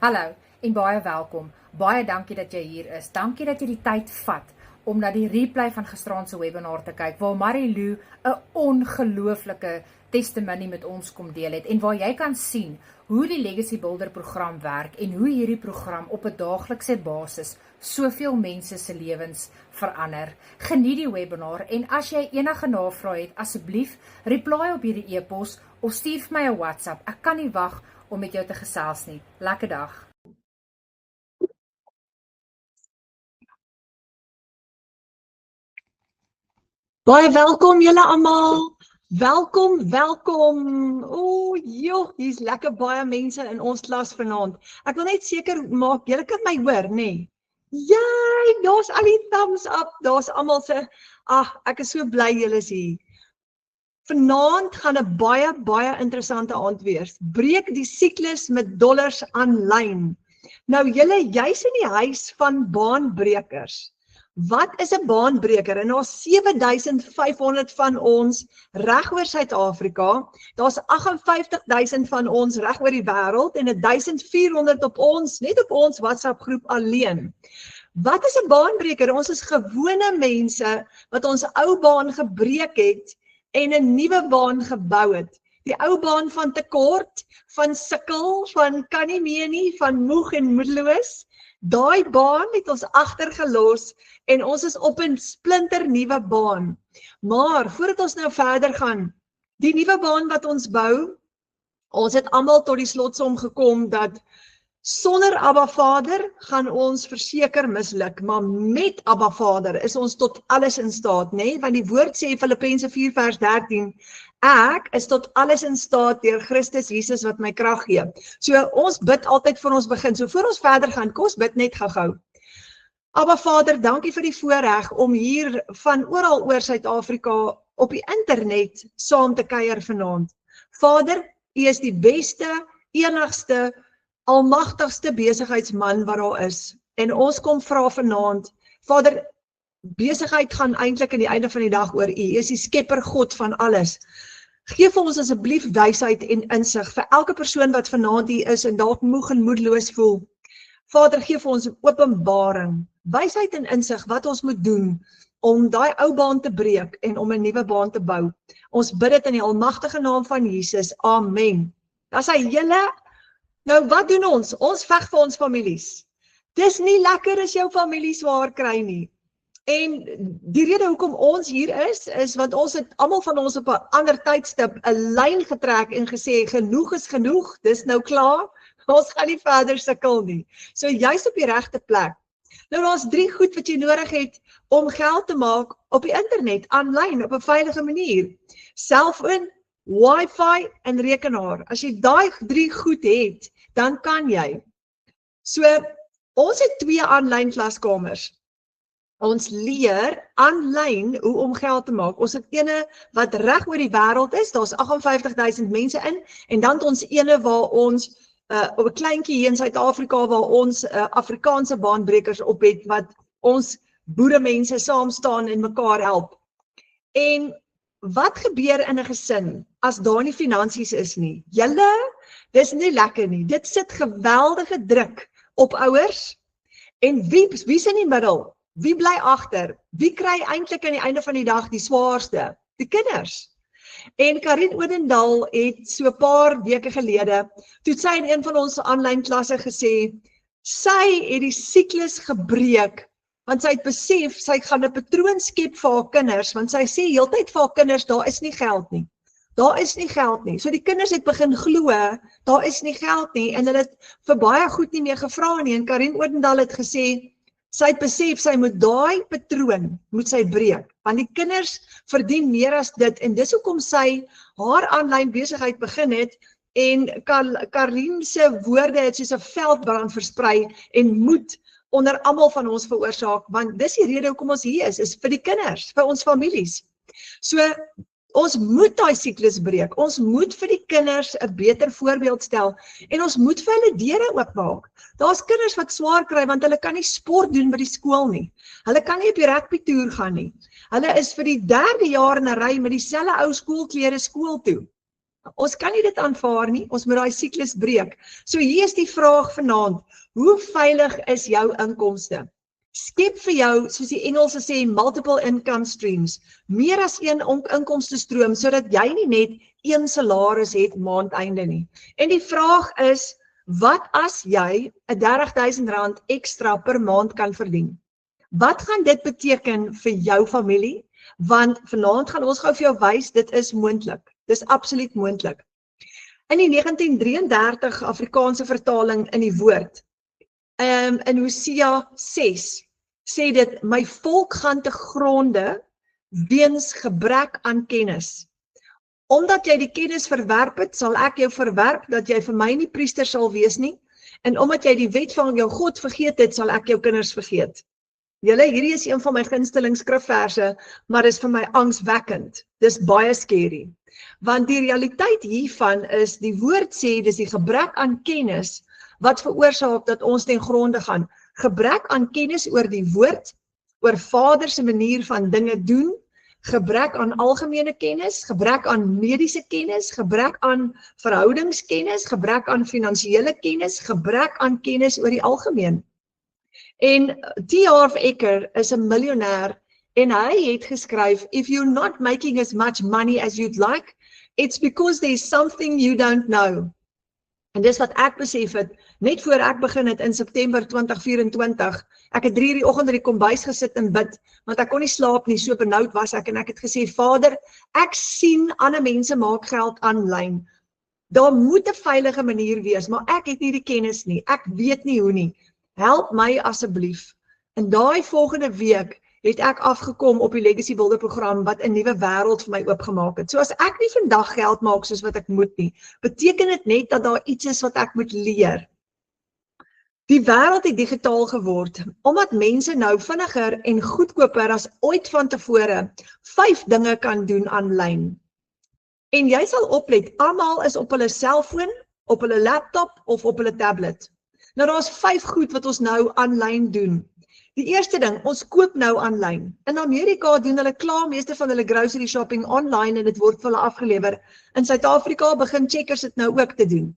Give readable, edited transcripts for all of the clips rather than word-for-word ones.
Hallo en baie welkom. Baie dankie dat jy hier is. Dankie dat jy die tyd vat om na die replay van gisteraand se webinar te kyk waar Marilou 'n ongelooflike testimony met ons kom deel het en waar jy kan sien hoe die Legacy Builder program werk en hoe hierdie program op 'n daaglikse basis soveel mense se lewens verander. Geniet die webinar en as jy enige navrae het, asseblief reply op hierdie e-pos of stuur vir my 'n WhatsApp. Ek kan nie wag om met jou te gesels nie. Lekker dag. Baie welkom julle almal. Welkom. Joh, hier's lekker baie mense in ons klas vanaand. Ek wil net seker maak julle kan my hoor, nê? Jy, daar's al die thumbs up. Daar's almal se ek is so bly julle is hier. Vanaand gaan 'n baie interessante aand wees. Breek die siklus met dollars aanlyn. Nou julle, jy's in die huis van baanbrekers. Wat is 'n baanbreker? En daar's 7500 van ons reg oor Suid-Afrika. Daar's 58000 van ons reg oor die wêreld en 1400 op ons, net op ons WhatsApp groep alleen. Wat is 'n baanbreker? Ons is gewone mense wat ons ou baan gebreek het en 'n nuwe baan gebou het. Die ou baan van tekort, van sukkel, van kan nie meer nie, van moeg en moedeloos. Daai baan het ons agtergelos en ons is op 'n splinter nuwe baan. Maar voordat ons nou verder gaan, die nuwe baan wat ons bou, ons het almal tot die slotsom gekom dat sonder Abba Vader gaan ons verseker misluk, maar met Abba Vader is ons tot alles in staat, nê? Want die woord sê Filippense 4:13, ek is tot alles in staat deur Christus Jesus wat my krag gee. So ons bid altyd vir ons begin. So voor ons verder gaan, kom ons bid net gou-gou. Abba Vader, dankie vir die voorreg om hier van oral oor Suid-Afrika op die internet saam te kuier vanaand. Vader, U is die beste, enigste, almagtigste besigheidsman wat daar is. En ons kom vra vanaand, Vader, besigheid gaan eintlik aan die einde van die dag oor U. U is die skepper God van alles. Geef vir ons asseblief wysheid en insig vir elke persoon wat vanaand hier is en dalk moeg en moedeloos voel. Vader, gee vir ons 'n openbaring, wysheid en insig wat ons moet doen om daai ou baan te breek en om 'n nuwe baan te bou. Ons bid dit in die almagtige naam van Jesus. Amen. Dan sê julle, nou wat doen ons? Ons veg vir ons families. Dis nie lekker as jou familie swaar kry nie. En die rede hoekom ons hier is want ons het almal van ons op 'n ander tydstip 'n lyn getrek en gesê genoeg is genoeg, dis nou klaar. Ons gaan nie verder sukkel nie. So jy's op die regte plek. Nou daar's 3 goed wat jy nodig het om geld te maak op die internet, aanlyn, op 'n veilige manier. Selfoon, Wi-Fi en rekenaar. As jy daai 3 goed het, dan kan jy. So ons het 2 aanlyn klaskamers. Ons leer aanlyn hoe om geld te maak. Ons het ene wat reg oor die wêreld is, daar's 58000 mense in, en dan het ons ene waar ons op 'n kleintjie hier in Suid-Afrika waar ons Afrikaanse baanbrekers op het wat ons boeremense saam staan en mekaar help. En wat gebeur in 'n gesin as daar nie finansies is nie? Julle, dis nie lekker nie. Dit sit geweldige druk op ouers. En wie's in die middel? Wie bly agter? Wie kry eintlik aan die einde van die dag die swaarste? Die kinders. En Karin Odendaal het so 'n paar weke gelede, toe sy in een van ons aanlyn klasse gesê, sy het die siklus gebreek, want sy het besef, sy gaan 'n patroon skep vir haar kinders, want sy sê heeltyd vir haar kinders, daar is nie geld nie. Daar is nie geld nie. So die kinders het begin glo, daar is nie geld nie, en hulle het vir baie goed nie meer gevra nie, en Karin Odendaal het gesê, sy het besef, sy moet daai patroon, moet sy breek, want die kinders verdien meer as dit, en dis hoekom sy haar aanlyn besigheid begin het, en Karlien se woorde het soos 'n veldbrand versprei, en moed onder almal van ons veroorsaak, want dis die rede hoekom ons hier is vir die kinders, vir ons families. So, ons moet daai siklus breek, ons moet vir die kinders 'n beter voorbeeld stel, en ons moet vir hulle deure oopmaak. Daar's kinders wat swaar kry, want hulle kan nie sport doen by die skool nie. Hulle kan nie op die rugby toer gaan nie. Hulle is vir die 3de jaar in 'n ry met dieselfde ou skoolklere skool toe. Ons kan nie dit aanvaar nie, ons moet daai siklus breek. So hier is die vraag vanaand, hoe veilig is jou inkomste? Skep vir jou, soos die Engelse sê, multiple income streams, meer as een inkomste stroom, sodat jy nie net een salaris het maandeinde nie. En die vraag is, wat as jy 'n R30.000 ekstra per maand kan verdien? Wat gaan dit beteken vir jou familie? Want vanaand gaan ons gou vir jou wys, dit is moontlik. Dis absoluut moontlik. In die 1933 Afrikaanse vertaling in die woord, in Hosea 6, sê dit, my volk gaan te gronde weens gebrek aan kennis. Omdat jy die kennis verwerp het, sal ek jou verwerp, dat jy vir my nie priester sal wees nie, en omdat jy die wet van jou God vergeet het, sal ek jou kinders vergeet. Julle, hierdie is een van my gunsteling skrifverse, maar is vir my angswekkend. Dis baie scary. Want die realiteit hiervan is, die woord sê, dis die gebrek aan kennis, wat veroorsaak dat ons ten gronde gaan. Gebrek aan kennis oor die woord, oor Vader se manier van dinge doen, gebrek aan algemene kennis, gebrek aan mediese kennis, gebrek aan verhoudingskennis, gebrek aan finansiële kennis, gebrek aan kennis oor die algemeen. En T. Harv Eker is 'n miljonair en hy het geskryf, if you're not making as much money as you'd like, it's because there's something you don't know. En dis wat ek besef het, net voor ek begin het in September 2024, ek het 3 uur die oggend in die kombuis gesit en bid, want ek kon nie slaap nie, so benoud was ek, en ek het gesê, Vader, ek sien ander mense maak geld aanlyn. Daar moet 'n veilige manier wees, maar ek het nie die kennis nie, ek weet nie hoe nie. Help my asseblief. En daai volgende week het ek afgekom op die Legacy Builder program wat 'n nuwe wêreld vir my oopgemaak het. So as ek nie vandag geld maak soos wat ek moet nie, beteken dit net dat daar iets is wat ek moet leer. Die wêreld het digitaal geword, omdat mense nou vinniger en goedkoper as ooit van tevore 5 dinge kan doen aanlyn. En jy sal oplet, almal is op hulle selfoon, op hulle laptop of op hulle tablet. Nou daar's 5 goed wat ons nou aanlyn doen. Die eerste ding, ons koop nou aanlyn. In Amerika doen hulle klaar meeste van hulle grocery shopping online en dit word vir hulle afgelewer. In Suid-Afrika begin Checkers dit nou ook te doen.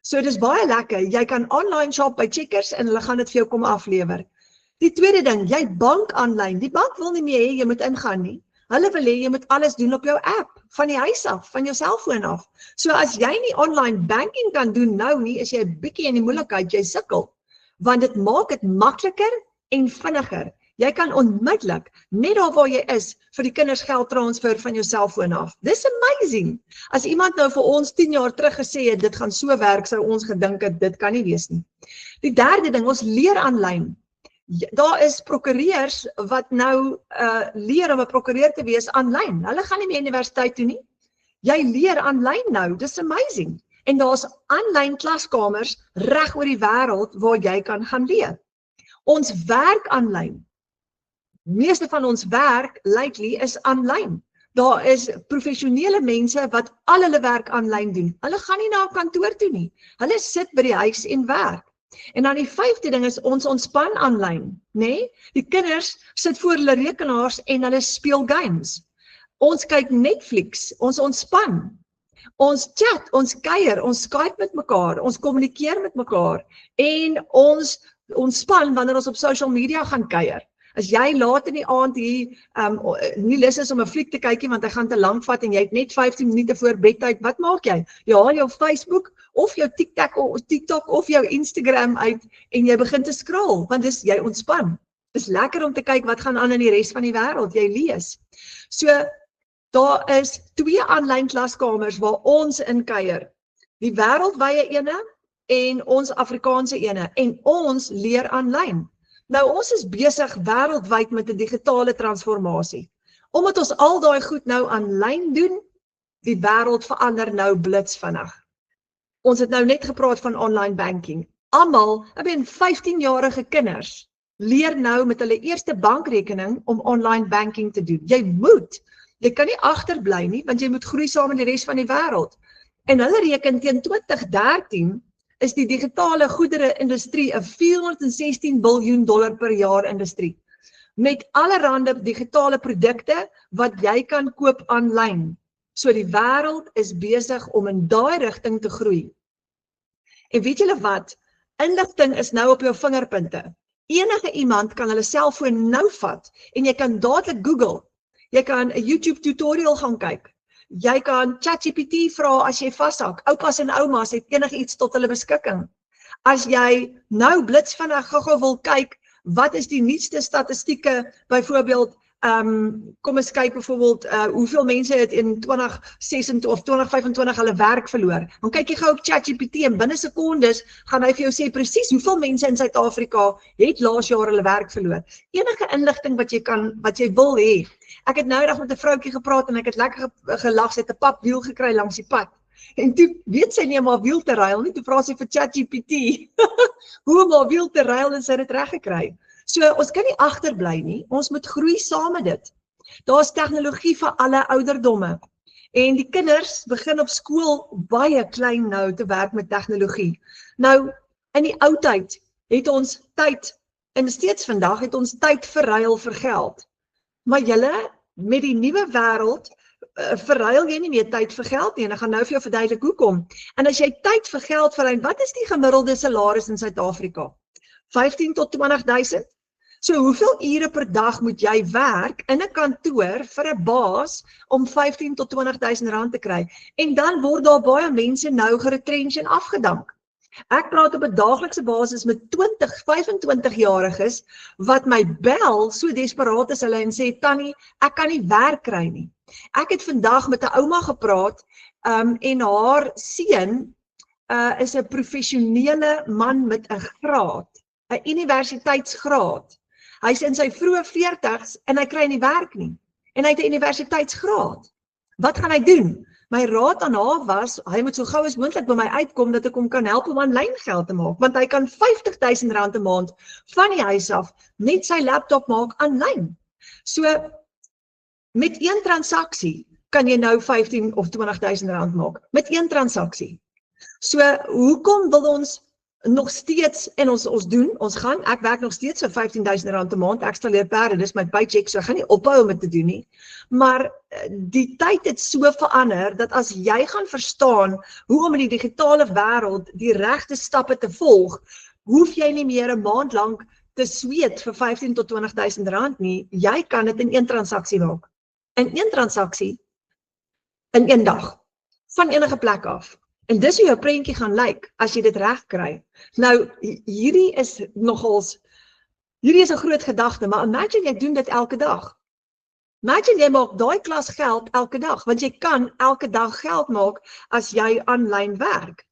So dis baie lekker, jy kan online shop by Checkers en hulle gaan dit vir jou kom aflewer. Die tweede ding, jy bank aanlyn. Die bank wil nie meer hê jy moet ingaan nie. Hulle wil hê jy moet alles doen op jou app, van die huis af, van jou selfoon af. So as jy nie online banking kan doen nou nie, is jy 'n bietjie in die moeilikheid, jy sukkel. Want dit maak dit makliker en vinniger. Jy kan onmiddellik, net daar waar jy is, vir die kinders geld transfer van jou selfoon af. Dis amazing. As iemand nou vir ons 10 jaar terug gesê het, dit gaan so werk, sou ons gedink het, dit kan nie wees nie. Die derde ding, ons leer aanlyn. Daar is prokureurs wat nou leer om 'n prokureur te wees aanlyn. Hulle gaan nie meer universiteit toe nie. Jy leer aanlyn nou, dis amazing. En daar's aanlyn klaskamers reg oor die wêreld waar jy kan gaan leer. Ons werk aanlyn. Meeste van ons werk, lately, is aanlyn. Daar is professionele mense wat al hulle werk aanlyn doen. Hulle gaan nie na 'n kantoor toe nie. Hulle sit by die huis en werk. En dan die 5de ding is ons ontspan aanlyn, né? Die kinders sit voor hulle rekenaars en hulle speel games. Ons kyk Netflix, ons ontspan. Ons chat, ons kuier, ons Skype met mekaar, ons kommunikeer met mekaar en ons ontspan wanneer ons op social media gaan kuier. As jy laat in die aand hier nie lus is om 'n fliek te kyk nie want hy gaan te lank vat en jy het net 15 minute voor bedtyd, wat maak jy? Jy haal jou Facebook of jou TikTok of jou Instagram uit en jy begin te scroll, want dis jy ontspan. Dis lekker om te kyk wat gaan aan in die res van die wêreld, jy lees. So daar is 2 aanlyn klaskamers waar ons in kuier. Die wêreldwye ene en ons Afrikaanse ene en ons leer aanlyn. Nou ons is besig wêreldwyd met 'n digitale transformasie. Omdat ons al daai goed nou aanlyn doen, die wêreld verander nou blitsvinnig. Ons het nou net gepraat van online banking. Almal, 15-jarige kinders leer nou met hulle eerste bankrekening om online banking te doen. Jy kan nie agterbly nie, want jy moet groei saam met die res van die wêreld. En hulle reken teen 2013 is die digitale goedere-industrie 'n $416 biljoen per jaar industrie. Met allerhande digitale produkte wat jy kan koop aanlyn. So die wêreld is besig om in daai rigting te groei. En weet julle wat? Inligting is nou op jou vingerpunte. Enige iemand kan hulle selfoon nou vat en jy kan dadelik Google. Jy kan 'n YouTube tutorial gaan kyk. Jy kan ChatGPT vra as jy vashak. Oupas en oumas het enigiets tot hulle beskikking. As jy nou blitsvinnig gou-gou wil kyk, wat is die nuutste statistieke, byvoorbeeld, kom ons kyk byvoorbeeld, hoeveel mense het in 2026 of 2025 hulle werk verloor. Dan kyk jy gou op ChatGPT en binne sekondes gaan hy vir jou sê presies hoeveel mense in Suid-Afrika het laas jaar hulle werk verloor. Enige inligting wat jy wil hê. Ek het nou eendag met 'n vroutjie gepraat en ek het lekker gelag, sy het 'n papwiel gekry langs die pad. En toe weet sy nie om haar wiel te ruil nie, toe vra sy vir ChatGPT hoe om haar wiel te ruil en sy het dit reg gekry. So ons kan nie agterbly nie, ons moet groei saam met dit. Daar's tegnologie vir alle ouderdomme. En die kinders begin op skool baie klein nou te werk met tegnologie. Nou, in die ou tyd het ons tyd, en steeds vandag het ons tyd verruil vir geld. Maar julle, met die nuwe wêreld, verruil jy nie meer tyd vir geld nie, en ek gaan nou vir jou verduidelik hoekom. En as jy tyd vir geld verruil, wat is die gemiddelde salaris in Suid-Afrika? 15 tot 20.000? So hoeveel ure per dag moet jy werk in 'n kantoor vir 'n baas om 15 tot 20.000 rand te kry? En dan word daar baie mense nou geretrench en afgedank. Ek praat op 'n daaglikse basis met 20, 25-jariges wat my bel, so desperaat is hulle en sê, Tannie, ek kan nie werk kry nie. Ek het vandag met 'n ouma gepraat en haar seun is 'n professionele man met 'n graad, 'n universiteitsgraad. Hy's in sy vroeë 40's en hy kry nie werk nie. En hy het 'n universiteitsgraad. Wat gaan hy doen? My raad aan haar was, hy moet so gou as moontlik by my uitkom dat ek hom kan help om aanlyn geld te maak, want hy kan 50.000 rand 'n maand van die huis af net sy laptop maak aanlyn. So met een transaksie kan jy nou 15 of 20.000 rand maak, met een transaksie. So hoekom wil ons nog steeds, en ek werk nog steeds vir 15.000 rand 'n maand, ek installeer perde, dis my paycheck, so ek gaan nie ophou om dit te doen nie. Maar die tyd het so verander, dat as jy gaan verstaan hoe om in die digitale wêreld die regte stappe te volg, hoef jy nie meer 'n maand lank te sweet vir 15 tot 20.000 rand nie, jy kan dit in een transaksie maak. In een transaksie, in een dag, van enige plek af. En dis hoe jou prentjie gaan lyk, as jy dit reg kry. Nou, hierdie is 'n groot gedagte, maar imagine jy doen dit elke dag. Imagine jy maak daai klas geld elke dag, want jy kan elke dag geld maak as jy aanlyn werk.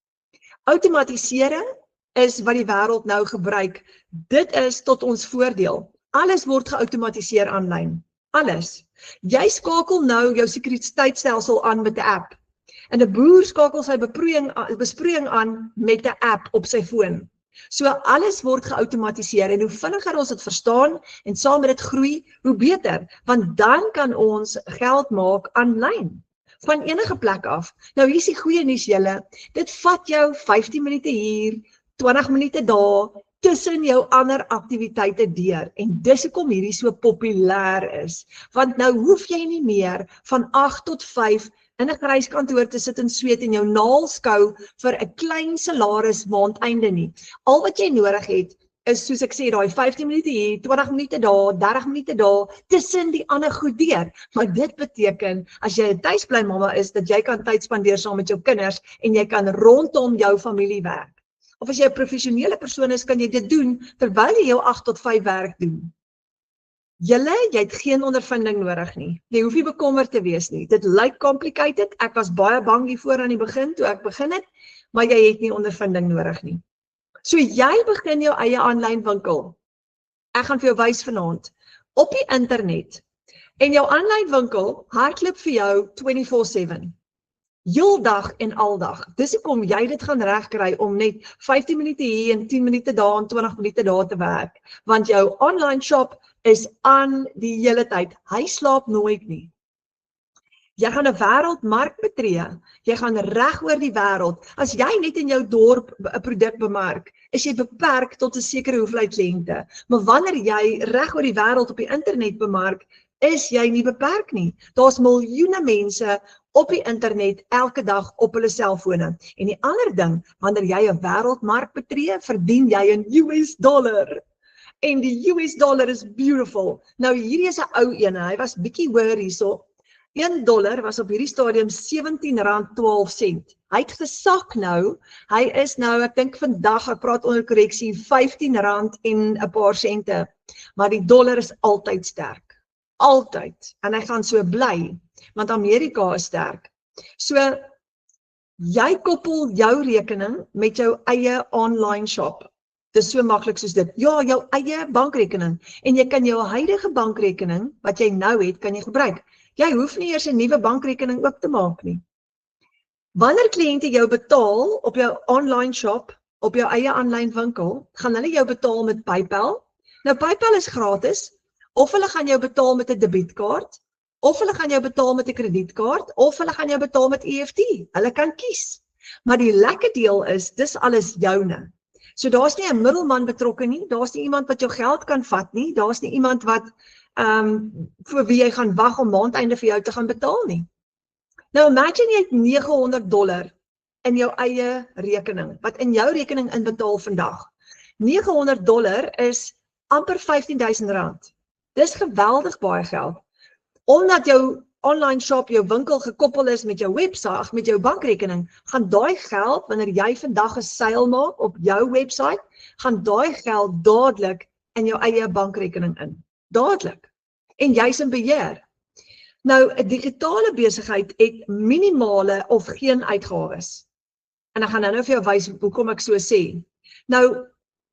Outomatisering is wat die wêreld nou gebruik. Dit is tot ons voordeel. Alles word geautomatiseer aanlyn. Alles. Jy skakel nou jou sekuriteitstelsel aan met 'n app. En 'n boer skakel sy besproeiing aan met 'n app op sy foon. So alles word geautomatiseer en hoe vinniger ons dit verstaan en saam met dit groei, hoe beter. Want dan kan ons geld maak aanlyn, van enige plek af. Nou hier is die goeie nuus julle, dit vat jou 15 minute hier, 20 minute daar, tussen jou ander aktiwiteite deur. En dis hoekom hierdie so populêr is. Want nou hoef jy nie meer van 8 tot 5 in 'n gryskantoor te sit en sweet en jou naels skou vir 'n klein salaris maandeinde nie. Al wat jy nodig het is, soos ek sê, daai 15 minute hier, 20 minute daar, 30 minute daar, tussen die ander goed deur. Maar dit beteken, as jy 'n tuisbly mamma is, dat jy kan tyd spandeer saam met jou kinders en jy kan rondom jou familie werk. Of as jy 'n professionele persoon is, kan jy dit doen terwyl jy jou 8 tot 5 werk doen. Jy het geen ondervinding nodig nie. Jy hoef nie bekommerd te wees nie. Dit lyk complicated. Ek was baie bang hiervoor aan die begin, toe ek begin het, maar jy het nie ondervinding nodig nie. So jy begin jou eie aanlyn winkel. Ek gaan vir jou wys vanaand. Op die internet. En jou aanlyn winkel hardloop vir jou 24/7. Heel dag en aldag. Dis hoekom jy dit gaan regkry om net 15 minute hier en 10 minute daar en 20 minute daar te werk. Want jou online shop is aan die hele tyd. Hy slaap nooit nie. Jy gaan 'n wêreldmark betree. Jy gaan reg oor die wêreld. As jy net in jou dorp 'n produk bemark, is jy beperk tot 'n sekere hoeveelheid lengte. Maar wanneer jy reg oor die wêreld op die internet bemark, is jy nie beperk nie. Daar's miljoene mense op die internet elke dag op hulle selfone. En die ander ding, wanneer jy 'n wêreldmark betree, verdien jy in US dollar. En die US dollar is beautiful. Nou hierdie is 'n ou een, hy was bietjie hoër hierso. $1 was op hierdie stadium R17.12. Hy het gesak nou. Hy is nou, ek dink vandag, ek praat onder korreksie, R15 en 'n paar sente. Maar die dollar is altyd sterk. Altyd. En hy gaan so bly, want Amerika is sterk. So, jy koppel jou rekening met jou eie online shop. Dis so maklik soos dit. Ja, jou eie bankrekening. En jy kan jou huidige bankrekening, wat jy nou het, kan jy gebruik. Jy hoef nie eers 'n nuwe bankrekening oop te maak nie. Wanneer kliënte jou betaal op jou online shop, op jou eie aanlyn winkel, gaan hulle jou betaal met PayPal. Nou PayPal is gratis, of hulle gaan jou betaal met 'n debietkaart, of hulle gaan jou betaal met 'n kredietkaart, of hulle gaan jou betaal met EFT. Hulle kan kies. Maar die lekker deel is, dis alles joune. So daar's nie 'n middelman betrokke nie, daar's nie iemand wat jou geld kan vat nie, daar's nie iemand wat vir wie jy gaan wag om maandeinde vir jou te gaan betaal nie. Nou imagine jy het $900 in jou eie rekening, wat in jou rekening inbetaal vandag. $900 is amper R15.000. Dis geweldig baie geld. Omdat jou online shop, jou winkel gekoppel is met jou website, met jou bankrekening, gaan daai geld, wanneer jy vandag 'n seil maak op jou website, gaan daai geld dadelik in jou eie bankrekening in. Dadelik. En jy's in beheer. Nou, 'n digitale besigheid het minimale of geen uitgawes. En ek gaan nou vir jou wys hoekom ek so sê. Nou,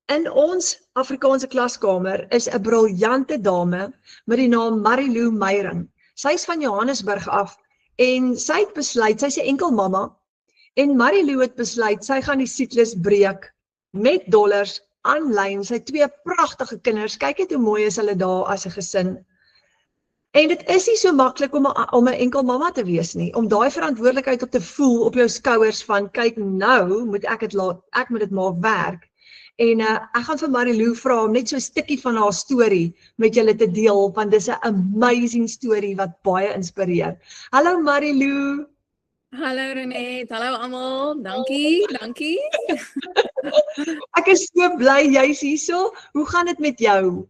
in ons Afrikaanse klaskamer is 'n briljante dame met die naam Marilou Meyering. Sy is van Johannesburg af en sy het besluit, sy is 'n enkel mamma, en Marilou het besluit, sy gaan die siklus breek met dollars aanlyn. Sy het 2 pragtige kinders, kyk net hoe mooi is hulle daar as 'n gesin. En dit is nie so maklik om 'n enkel mamma te wees nie, om daai verantwoordelikheid op te voel op jou skouers van, kyk nou, moet ek moet dit maak werk. En ek gaan vir Marilou vra om net so 'n stukkie van haar storie met julle te deel, want dis 'n amazing storie wat baie inspireer. Hallo Marilou. Hallo Renet, hallo almal, dankie. Ek is so bly jy's hierso. Hoe gaan dit met jou?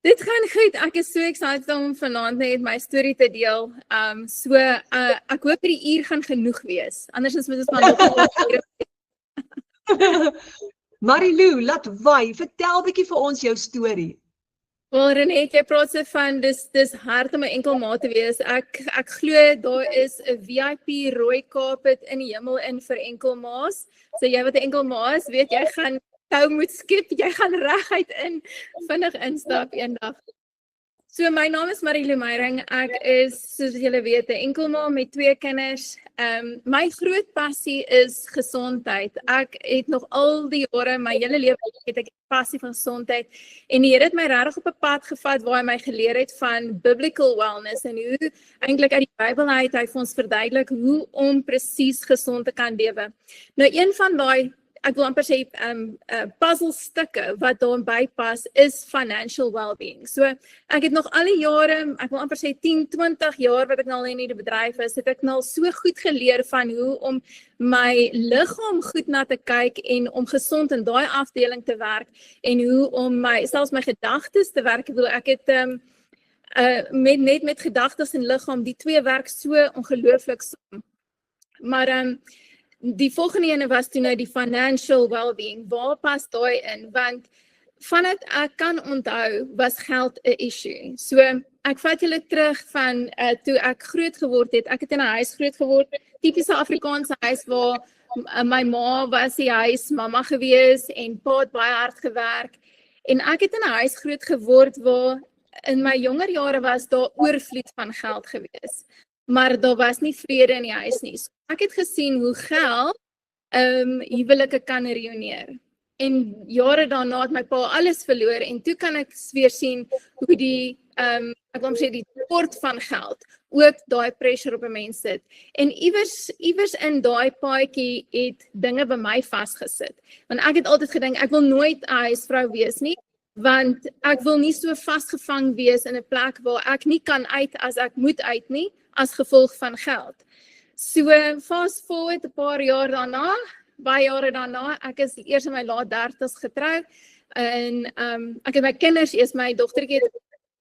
Dit gaan goed, ek is so excited om vanaand net my storie te deel. Ek hoop die uur gaan genoeg wees, anders moet ons maar nog Marilou, laat waai, vertel bietjie vir ons jou storie. Wel Renet, jy praat so van, dis hard om 'n enkel ma te wees. Ek glo daar is 'n VIP rooi carpet in die hemel in vir enkel ma's. So jy wat 'n enkel ma is, weet jy gaan tou moet skip, jy gaan reguit in, vinnig instap eendag. So my naam is Marilou Meyering, ek is, soos julle weet, 'n enkel ma met 2 kinders. My groot passie is gesondheid. Ek het nog al die jare, my hele lewe het ek 'n passie van gesondheid, en die Here het my regtig op 'n pad gevat waar hy my geleer het van biblical wellness en hoe eintlik uit die Bybel uit hy vir ons verduidelik hoe om presies gesond te kan lewe. Nou een van daai, ek wil amper sê puzzlestukke wat daarby pas is financial well-being. So ek het nog al die jare, ek wil amper sê 10, 20 jaar wat ek nou al in die bedryf is, het ek nou so goed geleer van hoe om my liggaam goed na te kyk en om gesond in daai afdeling te werk en hoe om selfs my gedagtes te werk. Ek bedoel, ek het met gedagtes en liggaam, die twee werk so ongelooflik saam. Maar die volgende ene was toe nou die financial well-being. Waar pas daai in? Want vanaf ek kan onthou, was geld 'n issue. So ek vat julle terug van toe ek groot geword het. Ek het in 'n huis groot geword, tipiese Afrikaanse huis waar my ma was die huismamma gewees en pa het baie hard gewerk. En ek het in 'n huis groot geword waar in my jonger jare was daar oorvloed van geld gewees. Maar daar was nie vrede in die huis nie. So ek het gesien hoe geld huwelike kan ruïneer. En jare daarna het my pa alles verloor en toe kan ek weer sien hoe die ek wil sê die tekort van geld ook daai pressure op 'n mens sit. En iewers in daai paadjie het dinge by my vasgesit. Want ek het altyd gedink ek wil nooit 'n huisvrou wees nie, want ek wil nie so vasgevang wees in 'n plek waar ek nie kan uit as ek moet uit nie, as gevolg van geld. So fast forward 'n paar jaar daarna, baie jare daarna, ek is eers in my laat 30's getroud en ek het my kinders, eers my dogtertjie het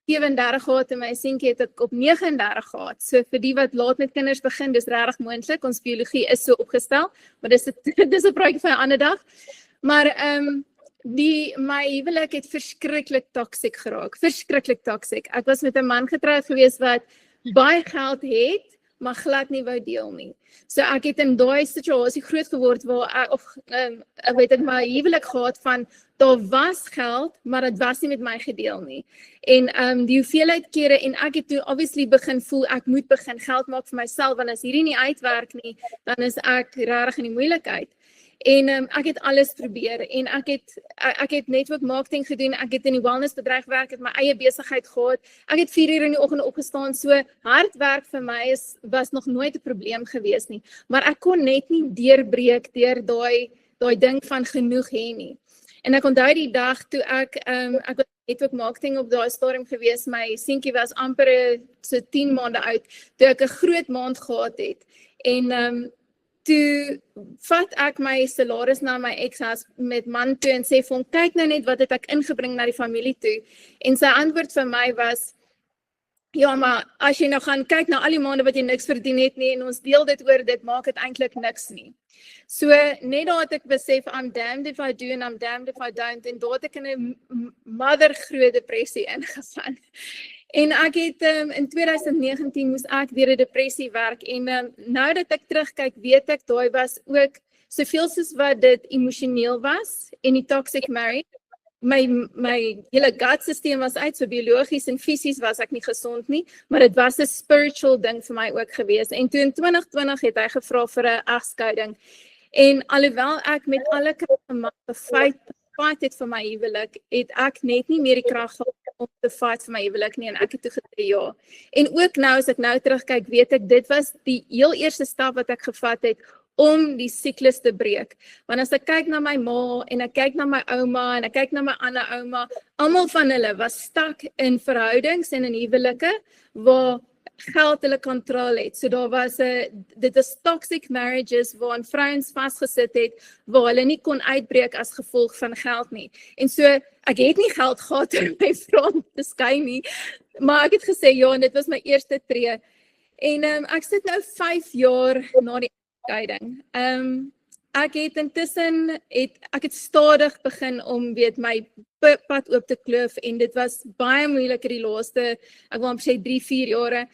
37 gehad en my seentjie het ek op 39 gehad. So vir die wat laat met kinders begin, dis regtig moontlik. Ons biologie is so opgestel, maar dis 'n praatjie vir 'n ander dag. Maar my huwelik het verskriklik toksiek geraak. Verskriklik toksiek. Ek was met 'n man getroud gewees wat baie geld het, maar glad nie wou deel nie. So ek het in daai situasie groot geword waar ek my huwelik gehad van daar was geld, maar dit was nie met my gedeel nie. En die hoeveelheid kere en ek het toe obviously begin voel ek moet begin geld maak vir myself want as hierdie nie uitwerk nie, dan is ek regtig in die moeilikheid. En ek het alles probeer en ek het network marketing gedoen, ek het in die wellnessbedryf gewerk, het my eie besigheid gehad. Ek het 4 uur in die oggend opgestaan, so hard werk vir my was nog nooit 'n probleem gewees nie. Maar ek kon net nie deurbreek deur daai ding van genoeg hê nie. En ek onthou die dag toe ek was network marketing op daai stadium gewees, my seentjie was amper so 10 maande oud, toe ek 'n groot maand gehad het. En toe vat ek my salaris na my ex-hus met man toe en sê vir hom, kyk nou net wat het ek ingebring na die familie toe. En sy antwoord vir my was, ja, maar as jy nou gaan kyk na al die maande wat jy niks verdien het nie en ons deel dit oor, dit maak dit eintlik niks nie. So net daar het ek besef, I'm damned if I do and I'm damned if I don't, en daar het ek in 'n groot depressie ingegaan. En ek het in 2019 moes ek deur 'n depressie werk en nou dat ek terugkyk, weet ek daai was ook soveel soos wat dit emosioneel was en die toxic marriage. My hele gut-stelsel was uit, so biologies en fisies was ek nie gesond nie, maar dit was 'n spiritual ding vir my ook gewees. En toe in 2020 het hy gevra vir 'n egskeiding. En alhoewel ek met alle krag gefight het vir my huwelik, het ek net nie meer die krag gehad om te fight vir my huwelik nie en ek het toe gesê ja. En ook nou as ek nou terugkyk, weet ek dit was die heel eerste stap wat ek gevat het om die siklus te breek. Want as ek kyk na my ma en ek kyk na my ouma en ek kyk na my ander ouma, almal van hulle was stak in verhoudings en in huwelike waar geld hulle kontrol het. So daar was dit is toxic marriages waarin vrouens vasgesit het waar hulle nie kon uitbreek as gevolg van geld nie. En so ek het nie geld gehad om my vrou te skei nie, maar ek het gesê ja, en dit was my eerste tree. En ek sit nou 5 jaar na die egskeiding. Ek het intussen ek het stadig begin om my pad oop te kloof en dit was baie moeiliker die laaste, ek wil amper sê 3-4 jare.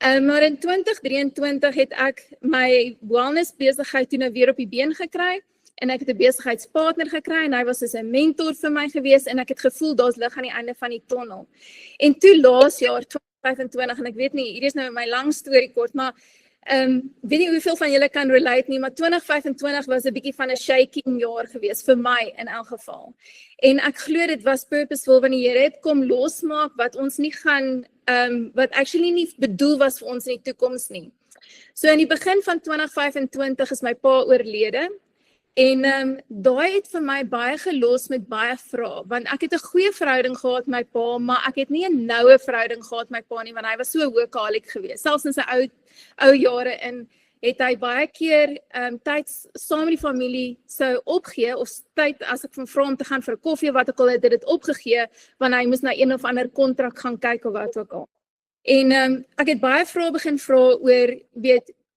Maar in 2023 het ek my wellness besigheid toe nou weer op die been gekry en ek het 'n besigheidspartner gekry en hy was soos 'n mentor vir my gewees en ek het gevoel daar's lig aan die einde van die tonnel. En toe laas jaar 2025 en ek weet nie, hier is nou my lang storie kort, maar weet nie hoeveel van julle kan relate nie, maar 2025 was 'n bietjie van 'n shaking jaar gewees, vir my in elk geval. En ek glo dit was purposeful, want die Here het kom losmaak wat ons nie gaan, wat actually nie bedoel was vir ons in die toekoms nie. So in die begin van 2025 is my pa oorlede, en daai het vir my baie gelos met baie vrae, want ek het 'n goeie verhouding gehad met my pa, maar ek het nie 'n noue verhouding gehad met my pa nie, want hy was so workaholic geweest. Selfs in sy ou jare het hy baie keer tyd saam met die familie sou opgee, of tyd as ek van vra om te gaan vir 'n koffie of wat ook al, het dit opgegee, want hy moes na een of ander kontrak gaan kyk of wat ook al. En ek het baie vrae begin vra oor,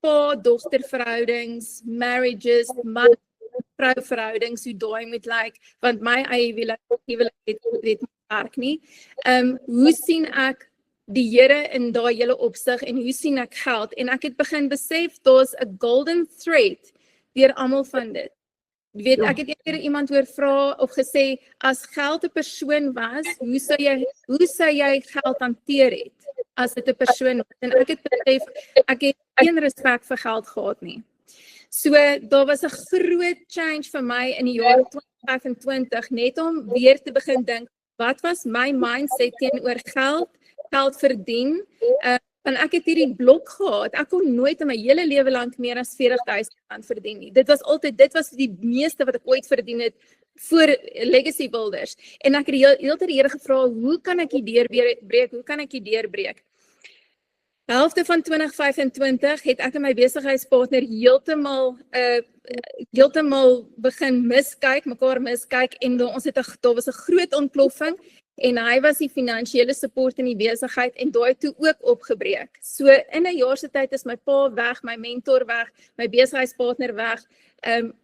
pa-dogter verhoudings, marriages, man-vrou-verhoudings, hoe daai moet lyk, want my eie huwelik het nie werk nie. Hoe sien ek die Here in daai hele opsig en hoe sien ek geld? En ek het begin besef daar's 'n golden thread deur almal van dit. Ek het eerder iemand hoor vra of gesê, as geld 'n persoon was, hoe sou jy geld hanteer het as dit 'n persoon was? En ek het besef ek het geen respek vir geld gehad nie. So daar was 'n groot change vir my in die jaar 2025, net om weer te begin dink, wat was my mindset teenoor geld verdien, want ek het hierdie blok gehad, ek kon nooit in my hele lewe lank meer as R40,000 verdien nie. Dit was die meeste wat ek ooit verdien het voor legacy builders. En ek het heeltyd die Here gevra, hoe kan ek hier deurbreek, Helfte van 2025 het ek en my besigheidspartner heeltemal begin mekaar miskyk en daar was 'n groot ontploffing en hy was die finansiële support in die besigheid en daai toe ook opgebreek. So in 'n jaar se tyd is my pa weg, my mentor weg, my besigheidspartner weg.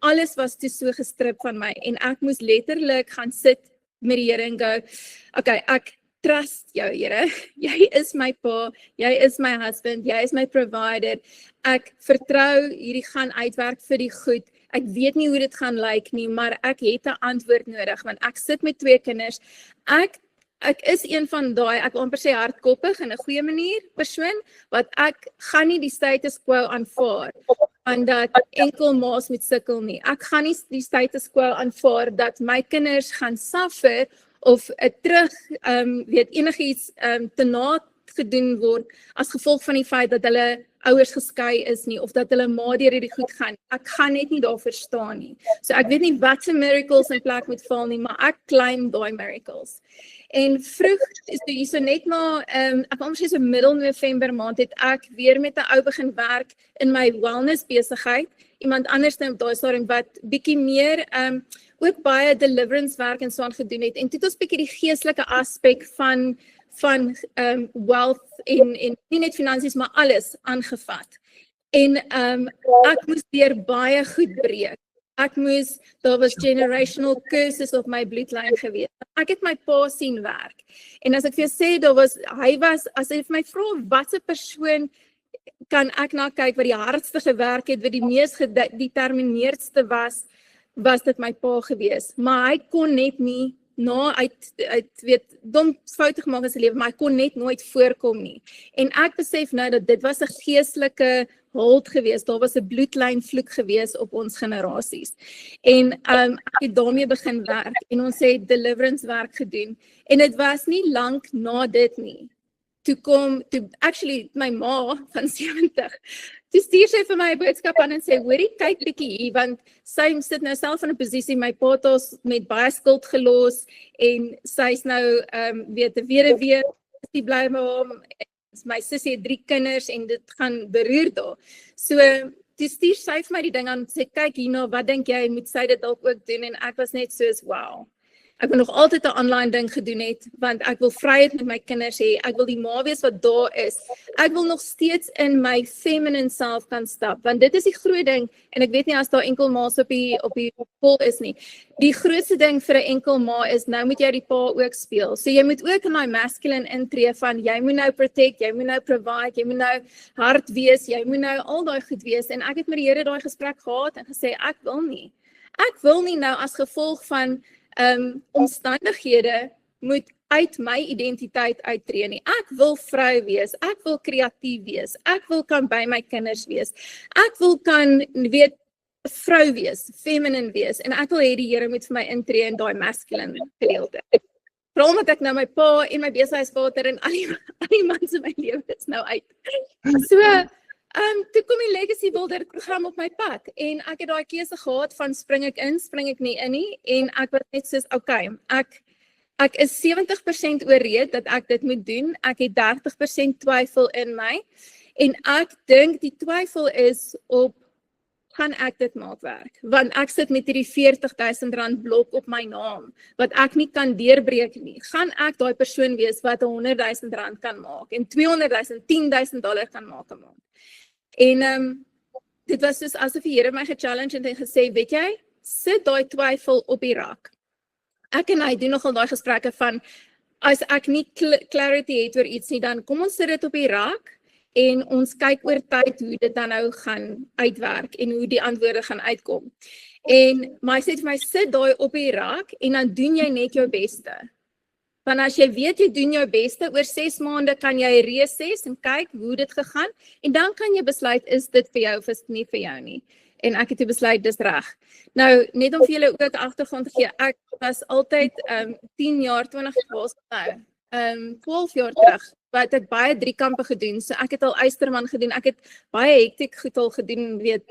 Alles was toe so gestrip van my en ek moes letterlik gaan sit met die Here en go, okay, ek trust jou, Here. Jy is my pa, jy is my husband, jy is my provider. Ek vertrou hierdie gaan uitwerk vir die goed. Ek weet nie hoe dit gaan lyk nie, maar ek het 'n antwoord nodig want ek sit met 2 kinders. Ek is een van daai, ek wil amper sê hardkoppig in 'n goeie manier persoon wat ek gaan nie die status quo aanvaar en dat enkel ma's moet sukkel nie. Ek gaan nie die status quo aanvaar dat my kinders gaan suffer of enigiets te na gedoen word as gevolg van die feit dat hulle ouers geskei is nie of dat hulle ma deur hierdie goed gaan. Ek gaan net nie daarvoor staan nie. So ek weet nie wat se miracles in plek moet val nie, maar ek claim daai miracles. En vroeg is so net na ek wil sê so middel November maand het ek weer met 'n ou begin werk in my wellness besigheid. Iemand anders op daai stadium wat bietjie meer ook baie deliverance werk en so aan gedoen het. En toe het ons bietjie die geestelike aspek van wealth en nie net finansies maar alles aangevat. En ek moes deur baie goed breek. Daar was generational curses op my bloedlyn gewees. Ek het my pa sien werk. En as ek vir jou sê, hy was, as jy vir my vra, wat 'n persoon kan ek na kyk wat die hardste gewerk het, wat die mees gedetermineerdste was dit my pa gewees. Maar hy kon net nie, dom foute gemaak in sy lewe, maar hy kon net nooit voorkom nie. En ek besef nou dat dit was 'n geestelike hold gewees, daar was 'n bloedlyn vloek gewees op ons generasies. En ek het daarmee begin werk en ons het deliverance werk gedoen. En dit was nie lank na dit nie. Actually my ma van 70, toe stuur sy vir my 'n boodskap aan en sê, hoorie, kyk bietjie hier, want sy sit nou self in 'n posisie, my pa het ons met baie skuld gelos, en sy's nou, weet, 'n weduwee, die bly by hom, my sussie het 3 kinders, en dit gaan beroer daar. So, toe stuur sy vir my die ding aan, en sê, kyk hierna, wat dink jy, moet sy dit dalk ook doen, en ek was net soos, wow. Ek wil nog altyd 'n online ding gedoen het, want ek wil vryheid met my kinders hê, ek wil die ma wees wat daar is, ek wil nog steeds in my feminine self kan stap, want dit is die groot ding, en ek weet nie as daar enkel ma's op die pol is nie, die grootste ding vir 'n enkel ma is, nou moet jy die pa ook speel, so jy moet ook in my masculine intree van, jy moet nou protect, jy moet nou provide, jy moet nou hard wees, jy moet nou al daai goed wees, en ek het met die Here daai gesprek gehad, en gesê, ek wil nie nou as gevolg van omstandighede moet uit my identiteit uittreë nie. Ek wil vry wees, ek wil kreatief wees, ek wil kan by my kinders wees, ek wil kan, weet, vrou wees, feminine wees, en ek wil hê die Here moet vir my intree in daai masculine gedeelte. Veral omdat ek nou my pa en my besigheidspartner en al die mans in my lewe is nou uit. So, toe kom die Legacy Builder program op my pad en ek het daai keuse gehad van spring ek in, spring ek nie in nie en ek was net soos, okay, ek is 70% ooreed dat ek dit moet doen, ek het 30% twyfel in my en ek dink die twyfel is op, gaan ek dit maak werk? Want ek sit met hierdie R40,000 blok op my naam, wat ek nie kan deurbreek nie. Gaan ek daai persoon wees wat R100,000 kan maak en $200,000, $10,000 kan maak 'n maand? En dit was soos asof die Here my gechallenge en gesê, weet jy, sit daai twyfel op die rak. Ek en hy doen nogal daai gesprekke van, as ek nie clarity het oor iets nie, dan kom ons sit dit op die rak en ons kyk oor tyd hoe dit dan nou gaan uitwerk en hoe die antwoorde gaan uitkom. Maar hy sê vir my, sit daai op die rak en dan doen jy net jou beste. Want as jy weet jy doen jou beste, oor 6 maande kan jy reassess en kyk hoe dit gegaan en dan kan jy besluit, is dit vir jou of is dit nie vir jou nie. En ek het toe besluit, dis reg. Nou, net om vir julle ook agtergrond te gee, ek was altyd 10 jaar, 20 jaar, 12 jaar terug, wat ek baie driekampe gedoen, so ek het al Eysterman gedoen, ek het baie hektiek goed al gedoen, weet,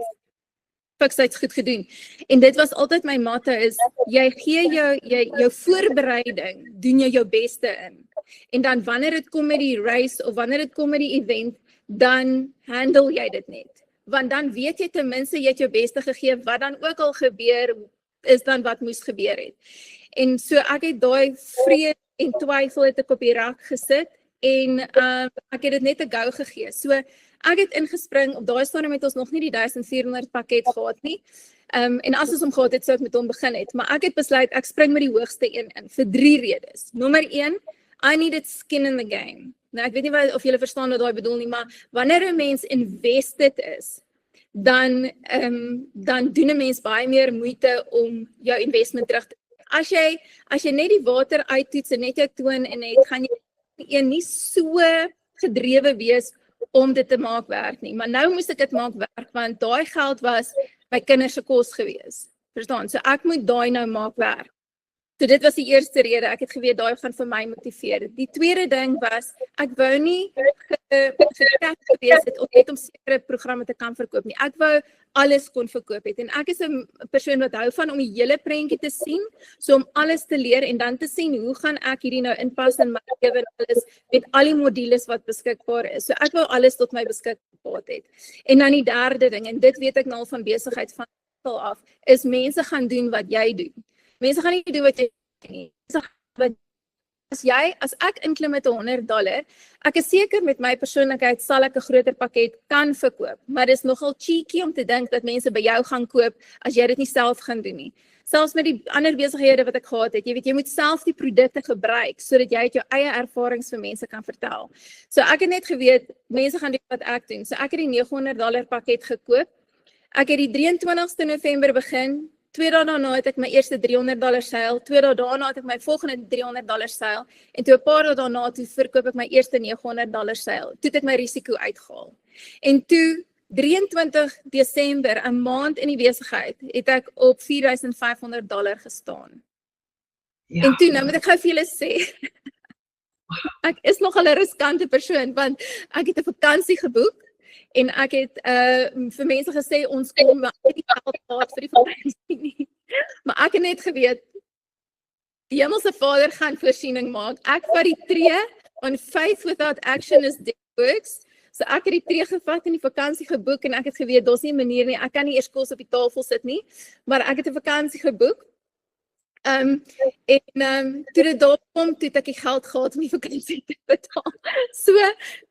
fiksheids goed gedoen, en dit was altyd my motto is, jy gee jou voorbereiding, doen jy jou beste in, en dan wanneer dit kom met die race, of wanneer dit kom met die event, dan handle jy dit net. Want dan weet jy ten minste jy het jou beste gegee, wat dan ook al gebeur, is dan wat moes gebeur het. En so ek het daai vrees en twyfel het ek op die rak gesit, en ek het dit net 'n go gegee. So ek het ingespring, op daai stadium het ons nog nie die 1400 pakket gehad nie. En as ons hom gehad het, sou ek met hom begin het. Maar ek het besluit, ek spring met die hoogste een in, vir 3 redes. Nommer 1, I needed skin in the game. Nou, ek weet nie of julle verstaan wat daai bedoel nie, maar wanneer 'n mens invested is, dan doen 'n mens baie meer moeite om jou investment terug te kry. As jy net die water uittoets en net jou toon en net, gaan jy nie so gedrewe wees om dit te maak werk nie. Maar nou moes ek dit maak werk, want daai geld was my kinders se kos gewees. Verstaan? So ek moet daai nou maak werk. So dit was die eerste rede, ek het geweet daai gaan vir my motiveer. Die tweede ding was, ek wou nie getrek gewees het om net om sekere programme te kan verkoop nie. Ek wou alles kon verkoop het. En ek is 'n persoon wat hou van om die hele prentjie te sien, so om alles te leer en dan te sien hoe gaan ek hierdie nou inpas in my lewe en alles met al die modules wat beskikbaar is. So ek wou alles tot my beskikbaar het. En dan die derde ding, en dit weet ek nou al van besigheid van af, is mense gaan doen wat jy doen. Mense gaan nie doen wat jy nie. As ek inklim met $100, ek is seker met my persoonlikheid sal ek 'n groter pakket kan verkoop, maar dis nogal cheeky om te dink dat mense by jou gaan koop as jy dit nie self gaan doen nie. Selfs met die ander besighede wat ek gehad het, jy moet self die produkte gebruik sodat jy jou eie ervarings vir mense kan vertel. So ek het net geweet mense gaan doen wat ek doen. So ek het die $900 pakket gekoop. Ek het die 23ste November begin. 2 dae daarna het ek my eerste $300 seil, 2 dae daarna het ek my volgende $300 seil, en toe 'n paar dae daarna toe verkoop ek my eerste $900 seil. Toe het ek my risiko uitgehaal. En toe 23 Desember, 'n maand in die besigheid, het ek op $4,500 gestaan. Ja. En toe, nou moet ek gou vir julle sê, ek is nogal 'n riskante persoon, want ek het 'n vakansie geboek, en ek het vir mense gesê, ons kom, maar ek het nie geld gehad vir die vakansie nie. Maar ek het net geweet, die Hemelse Vader gaan voorsiening maak. Ek vat die tree, on faith without action is dead works. So ek het die tree gevat en die vakansie geboek, en ek het geweet, daar's nie 'n manier nie, ek kan nie eers kos op die tafel sit nie, maar ek het 'n vakansie geboek. Toe dit daar kom, toe het ek die geld gehad om die vakansie te betaal. So,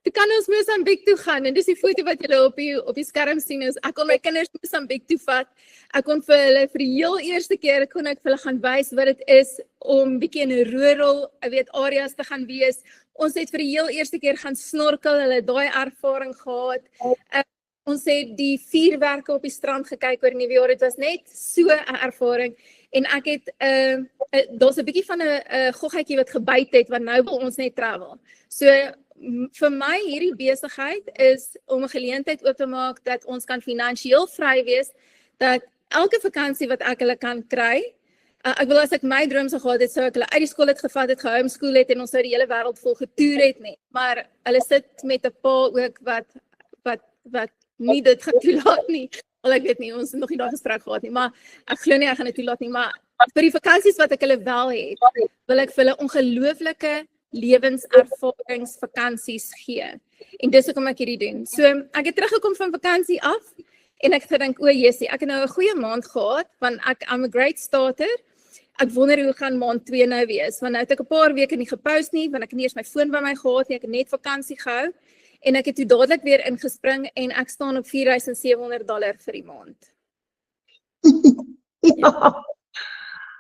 toe kan ons Mosambiek toe gaan, en dis die foto wat julle op die skerm sien, is ek kon my kinders Mosambiek toe vat. Ek kon vir hulle vir die heel eerste keer, kon ek vir hulle gaan wys wat dit is om bietjie in 'n rural, areas te gaan wees. Ons het vir die heel eerste keer gaan snorkel, hulle het daai ervaring gehad. Ons het die vuurwerke op die strand gekyk oor Nuwe Jaar, dit was net so 'n ervaring. En ek het, daar's 'n bietjie van 'n goggetjie wat gebyt het, want nou wil ons net travel. So, vir my hierdie besigheid is om 'n geleentheid oop te maak dat ons kan finansiëel vry wees, dat elke vakansie wat ek hulle kan kry, ek wil as ek my droom sou gehad het, sou ek hulle uit die skool het gevat het, gehomeschool het, en ons sou die hele wêreld vol getoer het nie. Maar hulle sit met 'n pa ook wat nie dit gaan toelaat nie. Al ek weet nie, ons het nog nie daai gesprek gehad nie, maar ek glo nie ek gaan dit toelaat nie, maar vir die vakansies wat ek hulle wel het, wil ek vir hulle ongelooflike lewenservaringsvakansies gee. En dis hoekom ek hierdie doen. So, ek het teruggekom van vakansie af, en ek gedink, o Jessie, ek het nou 'n goeie maand gehad, want I'm a great starter. Ek wonder hoe gaan maand 2 nou wees, want nou het ek 'n paar weke nie gepost nie, want ek het nie eers my foon by my gehad nie, ek het net vakansie gehou. En ek het toe dadelik weer ingespring, en ek staan op $4,700 vir die maand. Ja.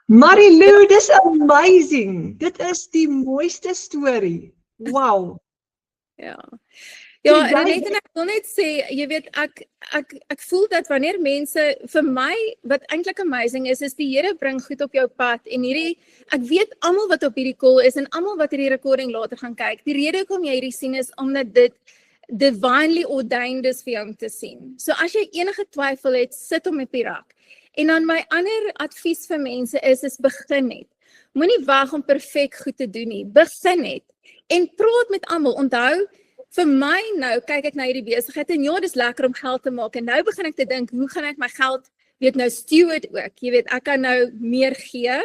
Marilou, dis amazing. Dit is die mooiste storie. Wow. Ja. Ja, en ek wil net sê, jy weet, ek voel dat wanneer mense, vir my, wat eintlik amazing is die Here bring goed op jou pad, en ek weet almal wat op hierdie call is, en almal wat hierdie recording later gaan kyk, die rede hoekom jy hierdie sien is, omdat dit divinely ordained is vir jou om te sien. So as jy enige twyfel het, sit hom op die rak. En dan my ander advies vir mense is begin net. Moenie wag om perfek goed te doen nie, begin net. En praat met almal, onthou, vir my nou, kyk ek na hierdie besigheid, en ja, dis lekker om geld te maak, en nou begin ek te dink, hoe gaan ek my geld, nou steward ook, jy weet, ek kan nou meer gee,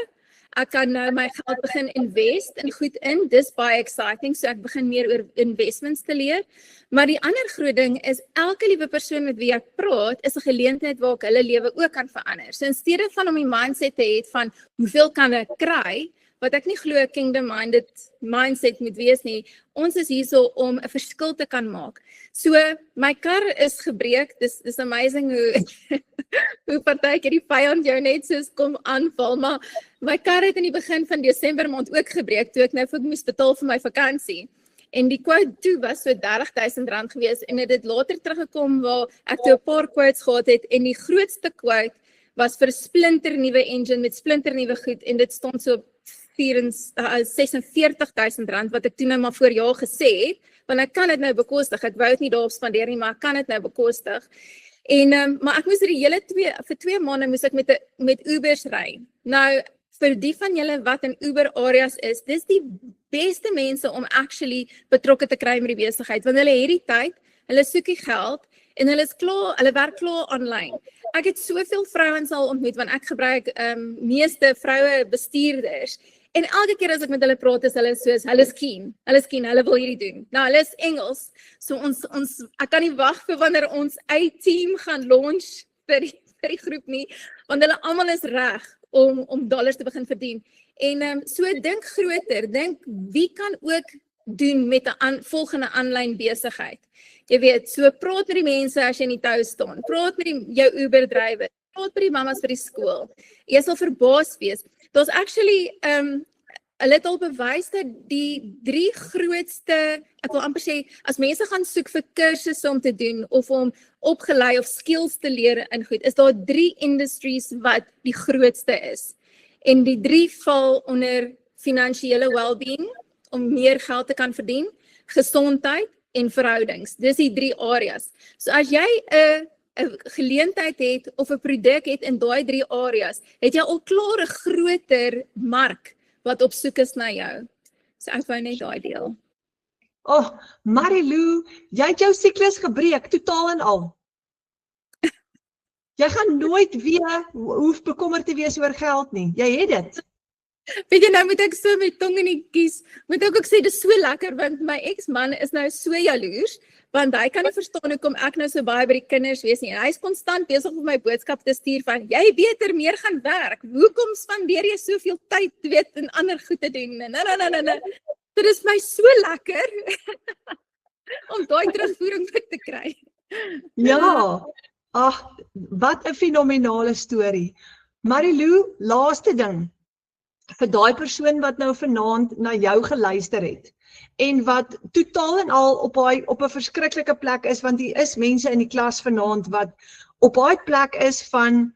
Ek kan nou my geld begin invest in goed in, dis baie exciting, so ek begin meer oor investments te leer. Maar die ander groot ding is, elke liewe persoon met wie ek praat, is 'n geleentheid waar ek hulle lewe ook kan verander. So in steede van om die mindset te hê van, hoeveel kan ek kry, wat ek nie glo 'n kingdom-minded mindset moet wees nie, ons is hierso om 'n verskil te kan maak. So, my kar is gebreek, dis amazing hoe partykeer die vyand jou net soos kom aanval, maar my kar het in die begin van Desember maand ook gebreek, toe ek nou moes betaal vir my vakansie. En die quote toe was so R30,000 gewees, en het later teruggekom waar ek toe 'n paar quotes gehad het, en die grootste quote was vir 'n splinternuwe engine met splinternuwe goed, en dit stond so R46,000 wat ek toe nou maar voor jaar gesê het, want ek kan dit nou bekostig, ek wou dit nie daarop spandeer nie, maar ek kan dit nou bekostig. En maar ek moes vir 2 maande moes ek met Ubers ry. Nou vir die van julle wat in Uber areas is, dis die beste mense om actually betrokke te kry met die besigheid, want hulle het die tyd, hulle soek die geld en hulle werk klaar online. Ek het soveel vrouens al ontmoet, want ek gebruik meeste vroue bestuurders. En elke keer as ek met hulle praat, is hulle soos, hulle is keen, hulle wil hierdie doen. Nou, hulle is Engels, so ek kan nie wag vir wanneer ons team gaan launch vir die groep nie, want hulle almal is reg om dollars te begin verdien. En so dink groter, dink wie kan ook doen met 'n volgende aanlyn besigheid. Jy weet, so praat met die mense as jy in die tou staan, praat met jou Uber drywer, praat met die mamas vir die skool. Jy sal verbaas wees. Daar's actually hulle het al bewys dat die 3 grootste, ek wil amper sê, as mense gaan soek vir kursusse om te doen of om opgelei of skills te leer in goed, is daar 3 industries wat die grootste is. En die 3 val onder finansiële well-being, om meer geld te kan verdien, gesondheid en verhoudings. Dis die 3 areas. So as jy 'n geleentheid het of 'n produk het in daai 3 areas, het jy al klaar 'n groter mark wat op soek is na jou. So ek wou net daai deel. Oh, Marilou, jy het jou siklus gebreek, totaal en al. Jy gaan nooit weer hoef bekommerd te wees oor geld nie. Jy het dit. Weet jy, nou moet ek so my tong in die kies, moet ek ook sê, dis so lekker, want my ex-man is nou so jaloers, want hy kan nie verstaan hoekom ek nou so baie by die kinders wees nie, en hy is konstant besig om my boodskap te stuur van, jy beter meer gaan werk, hoekom spandeer jy soveel tyd, weet, en ander goed te doen, so dis my so lekker, om daai terugvoering te kry. Ja, ag, wat 'n fenominale storie. Marilou, laaste ding, vir daai persoon wat nou vanaand na jou geluister het en wat totaal en al op 'n verskriklike plek is, want hier is mense in die klas vanaand wat op daai plek is van,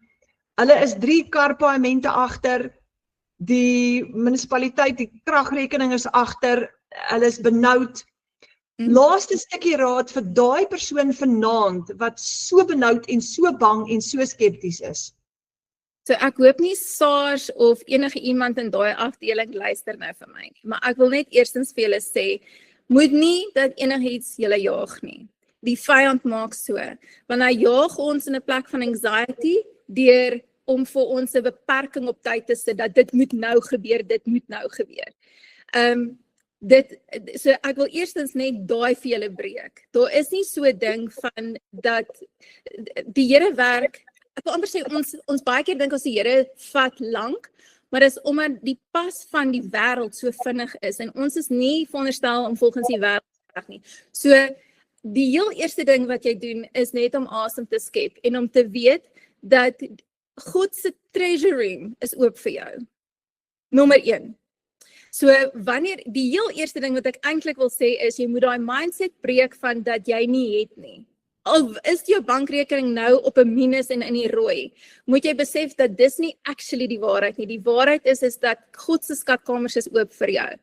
hulle is 3 karpaaiemente agter, die munisipaliteit, die kragrekening is agter, hulle is benoud. Laaste stukkie raad vir daai persoon vanaand wat so benoud en so bang en so skepties is. So ek hoop nie SARS of enige iemand in daai afdeling luister nou vir my nie, maar ek wil net eerstens vir julle sê, moet nie dat enigiets julle jaag nie. Die vyand maak so, want hy jaag ons in 'n plek van anxiety deur om vir ons 'n beperking op tyd te sit dat dit moet nou gebeur, dit moet nou gebeur. So ek wil eerstens net daai vir julle breek. Daar is nie so 'n ding van dat die Here werk. Ek wil amper sê, ons baie keer dink ons die Here vat lank, maar dis omdat die pas van die wêreld so vinnig is, en ons is nie veronderstel om volgens die wêreld te werk nie. So, die heel eerste ding wat jy doen, is net om asem te skep, en om te weet, dat God se treasure room is oop vir jou. Nommer 1. So, die heel eerste ding wat ek eintlik wil sê, is, jy moet daai mindset breek van dat jy nie het nie. Al is jou bankrekening nou op 'n minus en in die rooi, moet jy besef dat dis nie actually die waarheid nie. Die waarheid is dat God se skatkamers is oop vir jou.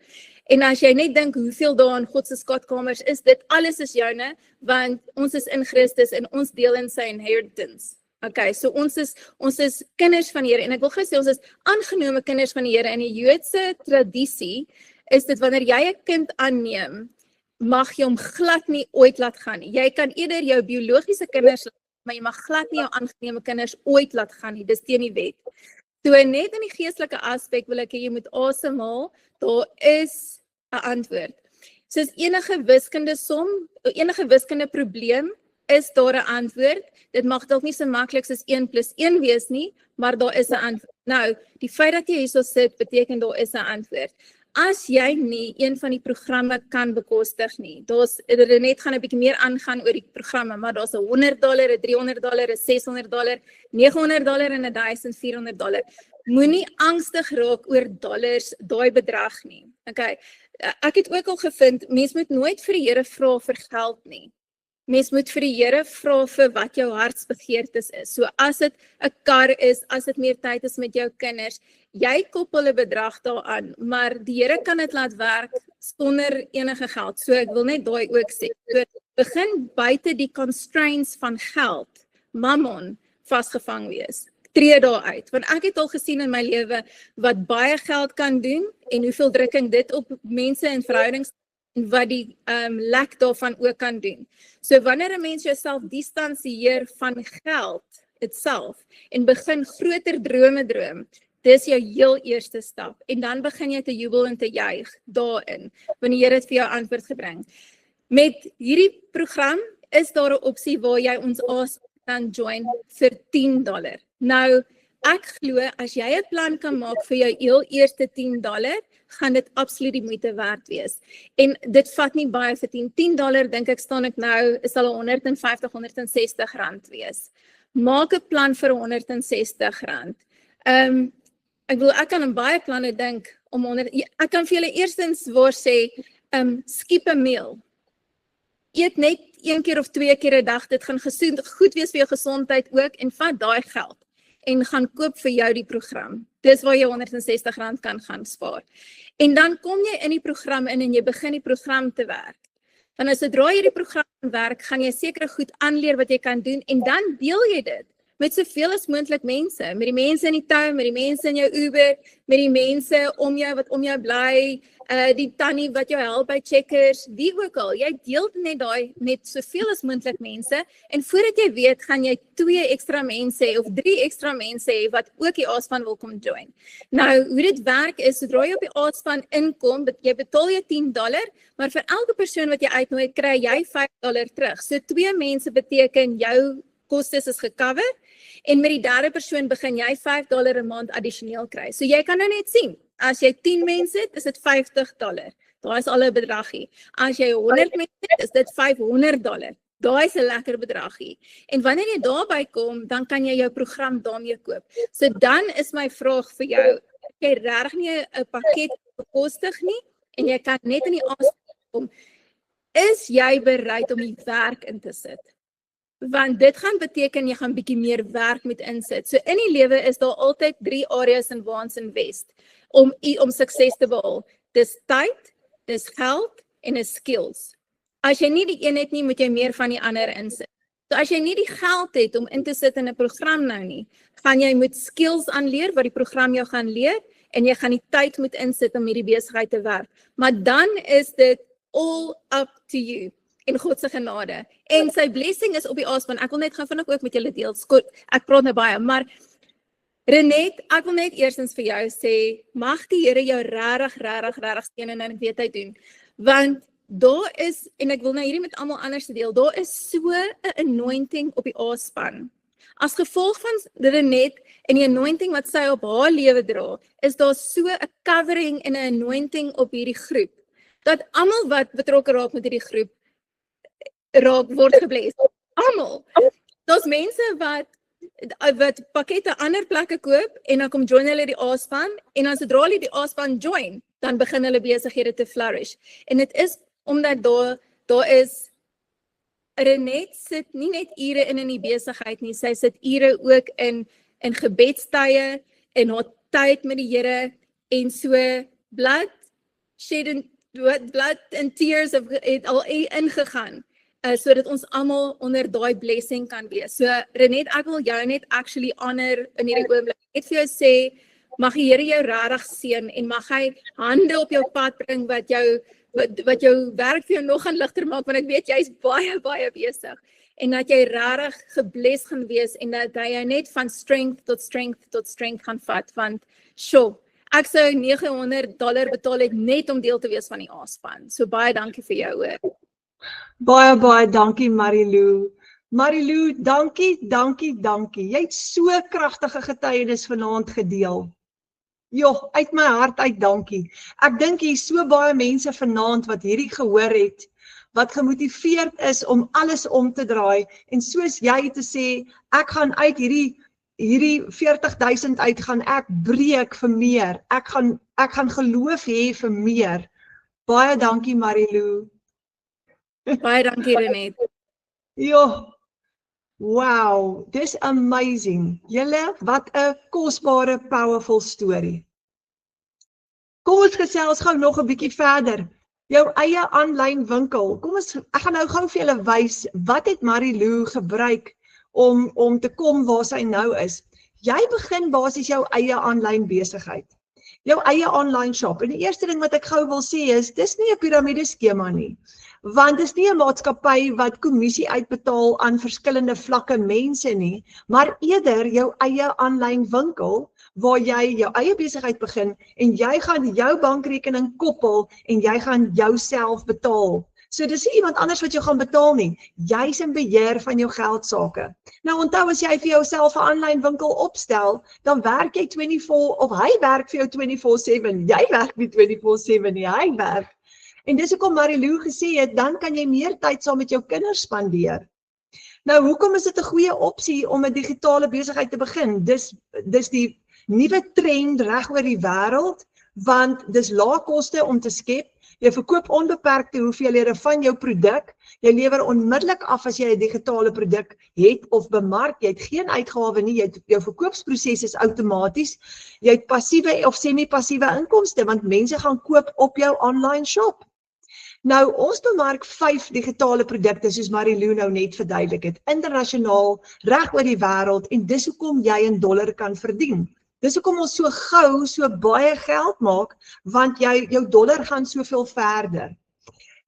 En as jy net dink hoeveel daar in God se skatkamers is, dit alles is joune, want ons is in Christus en ons deel in sy inheritance. Okay, so ons is kinders van die Here, en ek wil gou sê, ons is aangenome kinders van die Here. In die Joodse tradisie is dit wanneer jy 'n kind aanneem, mag jy hom glad nie ooit laat gaan nie. Jy kan eerder jou biologiese kinders, maar jy mag glad nie jou aangenome kinders ooit laat gaan nie. Dis teen die wet. So net in die geestelike aspek wil ek hê jy moet asemhaal, daar is 'n antwoord. Soos enige wiskunde som, enige wiskunde probleem, is daar 'n antwoord. Dit mag dalk nie so maklik soos 1 + 1 wees nie, maar daar is 'n antwoord. Nou, die feit dat jy hierso sit, beteken daar is 'n antwoord. As jy nie een van die programme kan bekostig nie, net gaan 'n bietjie meer aangaan oor die programme, maar daar's $100, $300, $600, $900 en $1,400. Moenie angstig raak oor dollars, daai bedrag nie. Okay, ek het ook al gevind, mens moet nooit vir die Here vra vir geld nie. Mens moet vir die Here vra vir wat jou hartsbegeertes is. So as dit 'n kar is, as dit meer tyd is met jou kinders, jy koppel 'n bedrag daaraan, maar die Here kan dit laat werk sonder enige geld. So ek wil net daai ook sê. So begin buite die constraints van geld, mammon, vasgevang wees. Tree daar uit, want ek het al gesien in my lewe wat baie geld kan doen en hoeveel drukking dit op mense en verhoudings en wat die lek daarvan ook kan doen. So wanneer 'n mens jouself distansieer van geld itself en begin groter drome droom, dis jou heel eerste stap. En dan begin jy te jubel en te juig daarin, wanneer die Here dit vir jou antwoord gebring. Met hierdie program is daar 'n opsie waar jy ons kan join vir $10. Nou, ek glo as jy 'n plan kan maak vir jou heel eerste $10, gaan dit absoluut die moeite werd wees. En dit vat nie baie vir $10, dink ek staan ek nou, is al R150, R160 wees. Maak 'n plan vir R160. Ek kan aan baie planne dink om ek kan vir julle eerstens waar sê, skip 'n meal. Eet net 1 keer of 2 keer 'n dag, dit gaan goed wees vir jou gesondheid ook, en vat daai geld en gaan koop vir jou die program. Dis waar jy R160 kan gaan spaar. En dan kom jy in die program in en jy begin die program te werk. Dan sodra jy die program werk, gaan jy sekere goed aanleer wat jy kan doen en dan deel jy dit met soveel as moontlik mense, met die mense in die town, met die mense in jou Uber, met die mense om jou wat om jou bly, die tannie wat jou help by Checkers, wie ook al. Jy deel net daai met soveel as moontlik mense en voordat jy weet, gaan jy 2 ekstra mense of 3 ekstra mense hê wat ook die A-span wil kom join. Nou, hoe dit werk is, sodra jy op die A-span inkom, jy betaal jy $10, maar vir elke persoon wat jy uitnooi, kry jy $5 terug. So 2 mense beteken jou kostes is gecover en met die derde persoon begin jy $5 'n maand addisioneel kry. So jy kan nou net sien, as jy 10 mense het, is dit $50. Daar is al 'n bedragie. As jy 100 mense het, is dit $500. Daai is 'n lekker bedragie. En wanneer jy daarby kom, dan kan jy jou program daarmee koop. So dan is my vraag vir jou, jy regtig nie 'n pakket bekostig nie en jy kan net in die aanspraak kom, is jy bereid om die werk in te sit? Want dit gaan beteken jy gaan bietjie meer werk moet insit. So in die lewe is daar altyd 3 areas in waar ons invest om sukses te behaal. Dis tyd, dis geld en dis skills. As jy nie die een het nie, moet jy meer van die ander insit. So as jy nie die geld het om in te sit in 'n program nou nie, gaan jy moet skills aanleer wat die program jou gaan leer en jy gaan die tyd moet insit om hierdie besigheid te werk. Maar dan is dit all up to you. En God se genade. En sy blessing is op die A-span. Ek wil net gaan vinnig ook met julle deel. Ek praat nou baie, maar Renet, ek wil net eerstens vir jou sê, mag die Here jou regtig steun en ek weet hy doen. Want daar is, en ek wil nou hierdie met almal anders deel, daar is so 'n anointing op die A-span. As gevolg van Renet en die anointing wat sy op haar lewe dra, is daar so 'n covering en 'n anointing op hierdie groep, dat almal wat betrokke raak met hierdie groep, word gebless. Almal. Daar's mense wat pakkette ander plekke koop en dan kom join hulle die A-span en dan sodra hulle die A-span join, dan begin hulle besighede te flourish. En dit is omdat daar is Renet sit nie net ure in die besigheid nie, sy sit ure ook in gebedstye en haar tyd met die Here en so blood and tears het al ingegaan. Sodat ons almal onder daai blessing kan wees. So Renet, ek wil jou net actually honor in hierdie oomblik. Net vir jou sê, mag die Here jou regtig seën en mag hy hande op jou pad bring wat jou werk vir jou nog gaan ligter maak, want ek weet jy's baie besig. en dat jy regtig gebless gaan wees en dat hy jou net van strength tot strength tot strength gaan vat, want sure, ek sou $900 betaal het net om deel te wees van die A-span. So baie dankie vir jou hoor. Baie dankie Marilou. Marilou, dankie. Jy het so kragtige getuienis vanaand gedeel. Joh, uit my hart uit dankie. Ek dink hier is so baie mense vanaand wat hierdie gehoor het, wat gemotiveerd is om alles om te draai, en soos jy te sê, ek gaan uit hierdie 40.000 uit, gaan ek breek vir meer, ek gaan geloof hê vir meer. Baie dankie Marilou. Baie dankie Renet. Joh, wow, dis amazing. Julle, wat 'n kosbare, powerful story. Kom ons gesels gou nog 'n bietjie verder. Jou eie aanlyn winkel. Ek gaan nou gou vir julle wys, wat het Marilou gebruik om te kom waar sy nou is. Jy begin basies jou eie aanlyn besigheid. Jou eie online shop. En die eerste ding wat ek gou wil sê is, dis nie 'n piramideskema nie. Want dis nie 'n maatskappy wat kommissie uitbetaal aan verskillende vlakke mense nie, maar eerder jou eie aanlyn winkel waar jy jou eie besigheid begin en jy gaan jou bankrekening koppel en jy gaan jouself betaal. So dis nie iemand anders wat jou gaan betaal nie. Jy's in beheer van jou geldsaake. Nou onthou, as jy vir jouself 'n aanlyn winkel opstel, dan werk jy 24 of hy werk vir jou 24/7. Jy werk nie 24/7 nie, hy werk. En dis hoekom Marilou gesê het, dan kan jy meer tyd saam met jou kinders spandeer. Nou, hoekom is dit 'n goeie opsie om 'n digitale besigheid te begin? Dis die nuwe trend reg oor die wêreld, want dis lae koste om te skep. Jy verkoop onbeperkte hoeveelhede van jou produk. Jy lewer onmiddellik af as jy 'n digitale produk het of bemark. Jy het geen uitgawe nie. Jou verkoopsproses is outomaties. Jy het passiewe of semi-passiewe inkomste, want mense gaan koop op jou online shop. Nou, ons bemark 5 digitale produkte, soos Marilou nou net verduidelik het, internasionaal, reg oor die wêreld, en dis hoekom jy in dollar kan verdien. Dis hoekom ons so gou so baie geld maak, want jou dollar gaan soveel verder.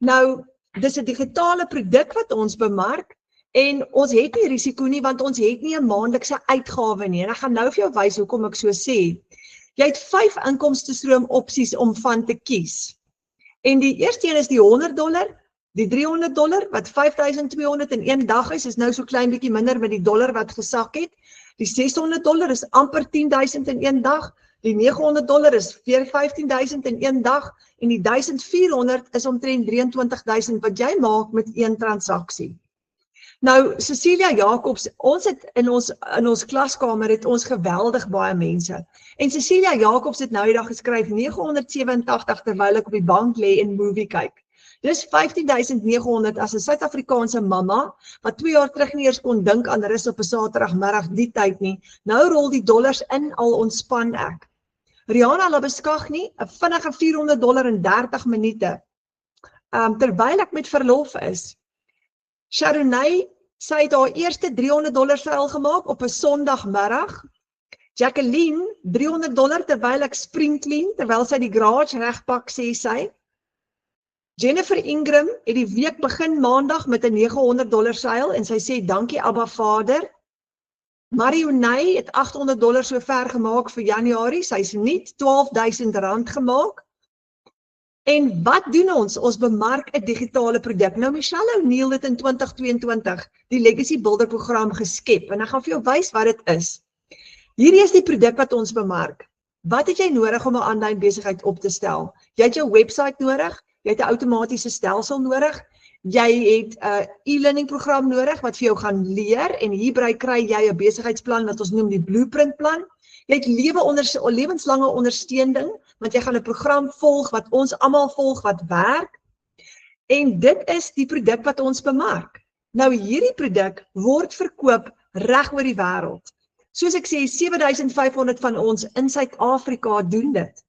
Nou, dis 'n digitale produk wat ons bemark, en ons het nie risiko nie, want ons het nie 'n maandelikse uitgawe nie, en ek gaan nou vir jou wys hoekom ek so sê. Jy het 5 inkomstestroom opsies om van te kies. En die eerste een is die $100, die $300, wat 5.200 in een dag is nou so klein bietjie minder met die dollar wat gesak het. Die $600 is amper 10.000 in een dag, die $900 is 15.000 in een dag, en die 1.400 is omtrent 23.000 wat jy maak met een transaksie. Nou, Cecilia Jacobs, ons het in ons klaskamer het ons geweldig baie mense. En Cecilia Jacobs het nou die dag geskryf 987 terwyl ek op die bank lê en movie kyk. Dis 15.900 as 'n Suid-Afrikaanse mamma, wat 2 jaar terug nie eers kon dink aan rus op 'n Saterdagmiddag die tyd nie. Nou rol die dollars in, al ontspan ek. Rihanna Labeskagni, 'n vinnige $400 in 30 minute. Terwyl ek met verlof is. Sharonay, sy het haar eerste $300 seil gemaak op 'n Sondagmiddag. Jacqueline, $300 terwyl ek spring clean, terwyl sy die garage regpak, sê sy. Jennifer Ingram het die week begin Maandag met 'n $900 seil en sy sê dankie Abba Vader. Marionay het $800 so ver gemaak vir Januarie, sy's nie R12.000 gemaak. En wat doen ons? Ons bemark 'n digitale produk. Nou Michelle O'Neil het in 2022 die Legacy Builder program geskep en ek gaan vir jou wys wat dit is. Hierdie is die produk wat ons bemark. Wat het jy nodig om 'n aanlyn besigheid op te stel? Jy het jou webwerf nodig, jy het 'n outomatiese stelsel nodig, jy het 'n e-learning program nodig wat vir jou gaan leer en hierbei kry jy 'n besigheidsplan wat ons noem die blueprint plan. Jy het lewenslange ondersteuning, want jy gaan 'n program volg wat ons almal volg wat werk. En dit is die produk wat ons bemark. Nou hierdie produk word verkoop reg oor die wêreld. Soos ek sê, 7.500 van ons in Suid-Afrika doen dit.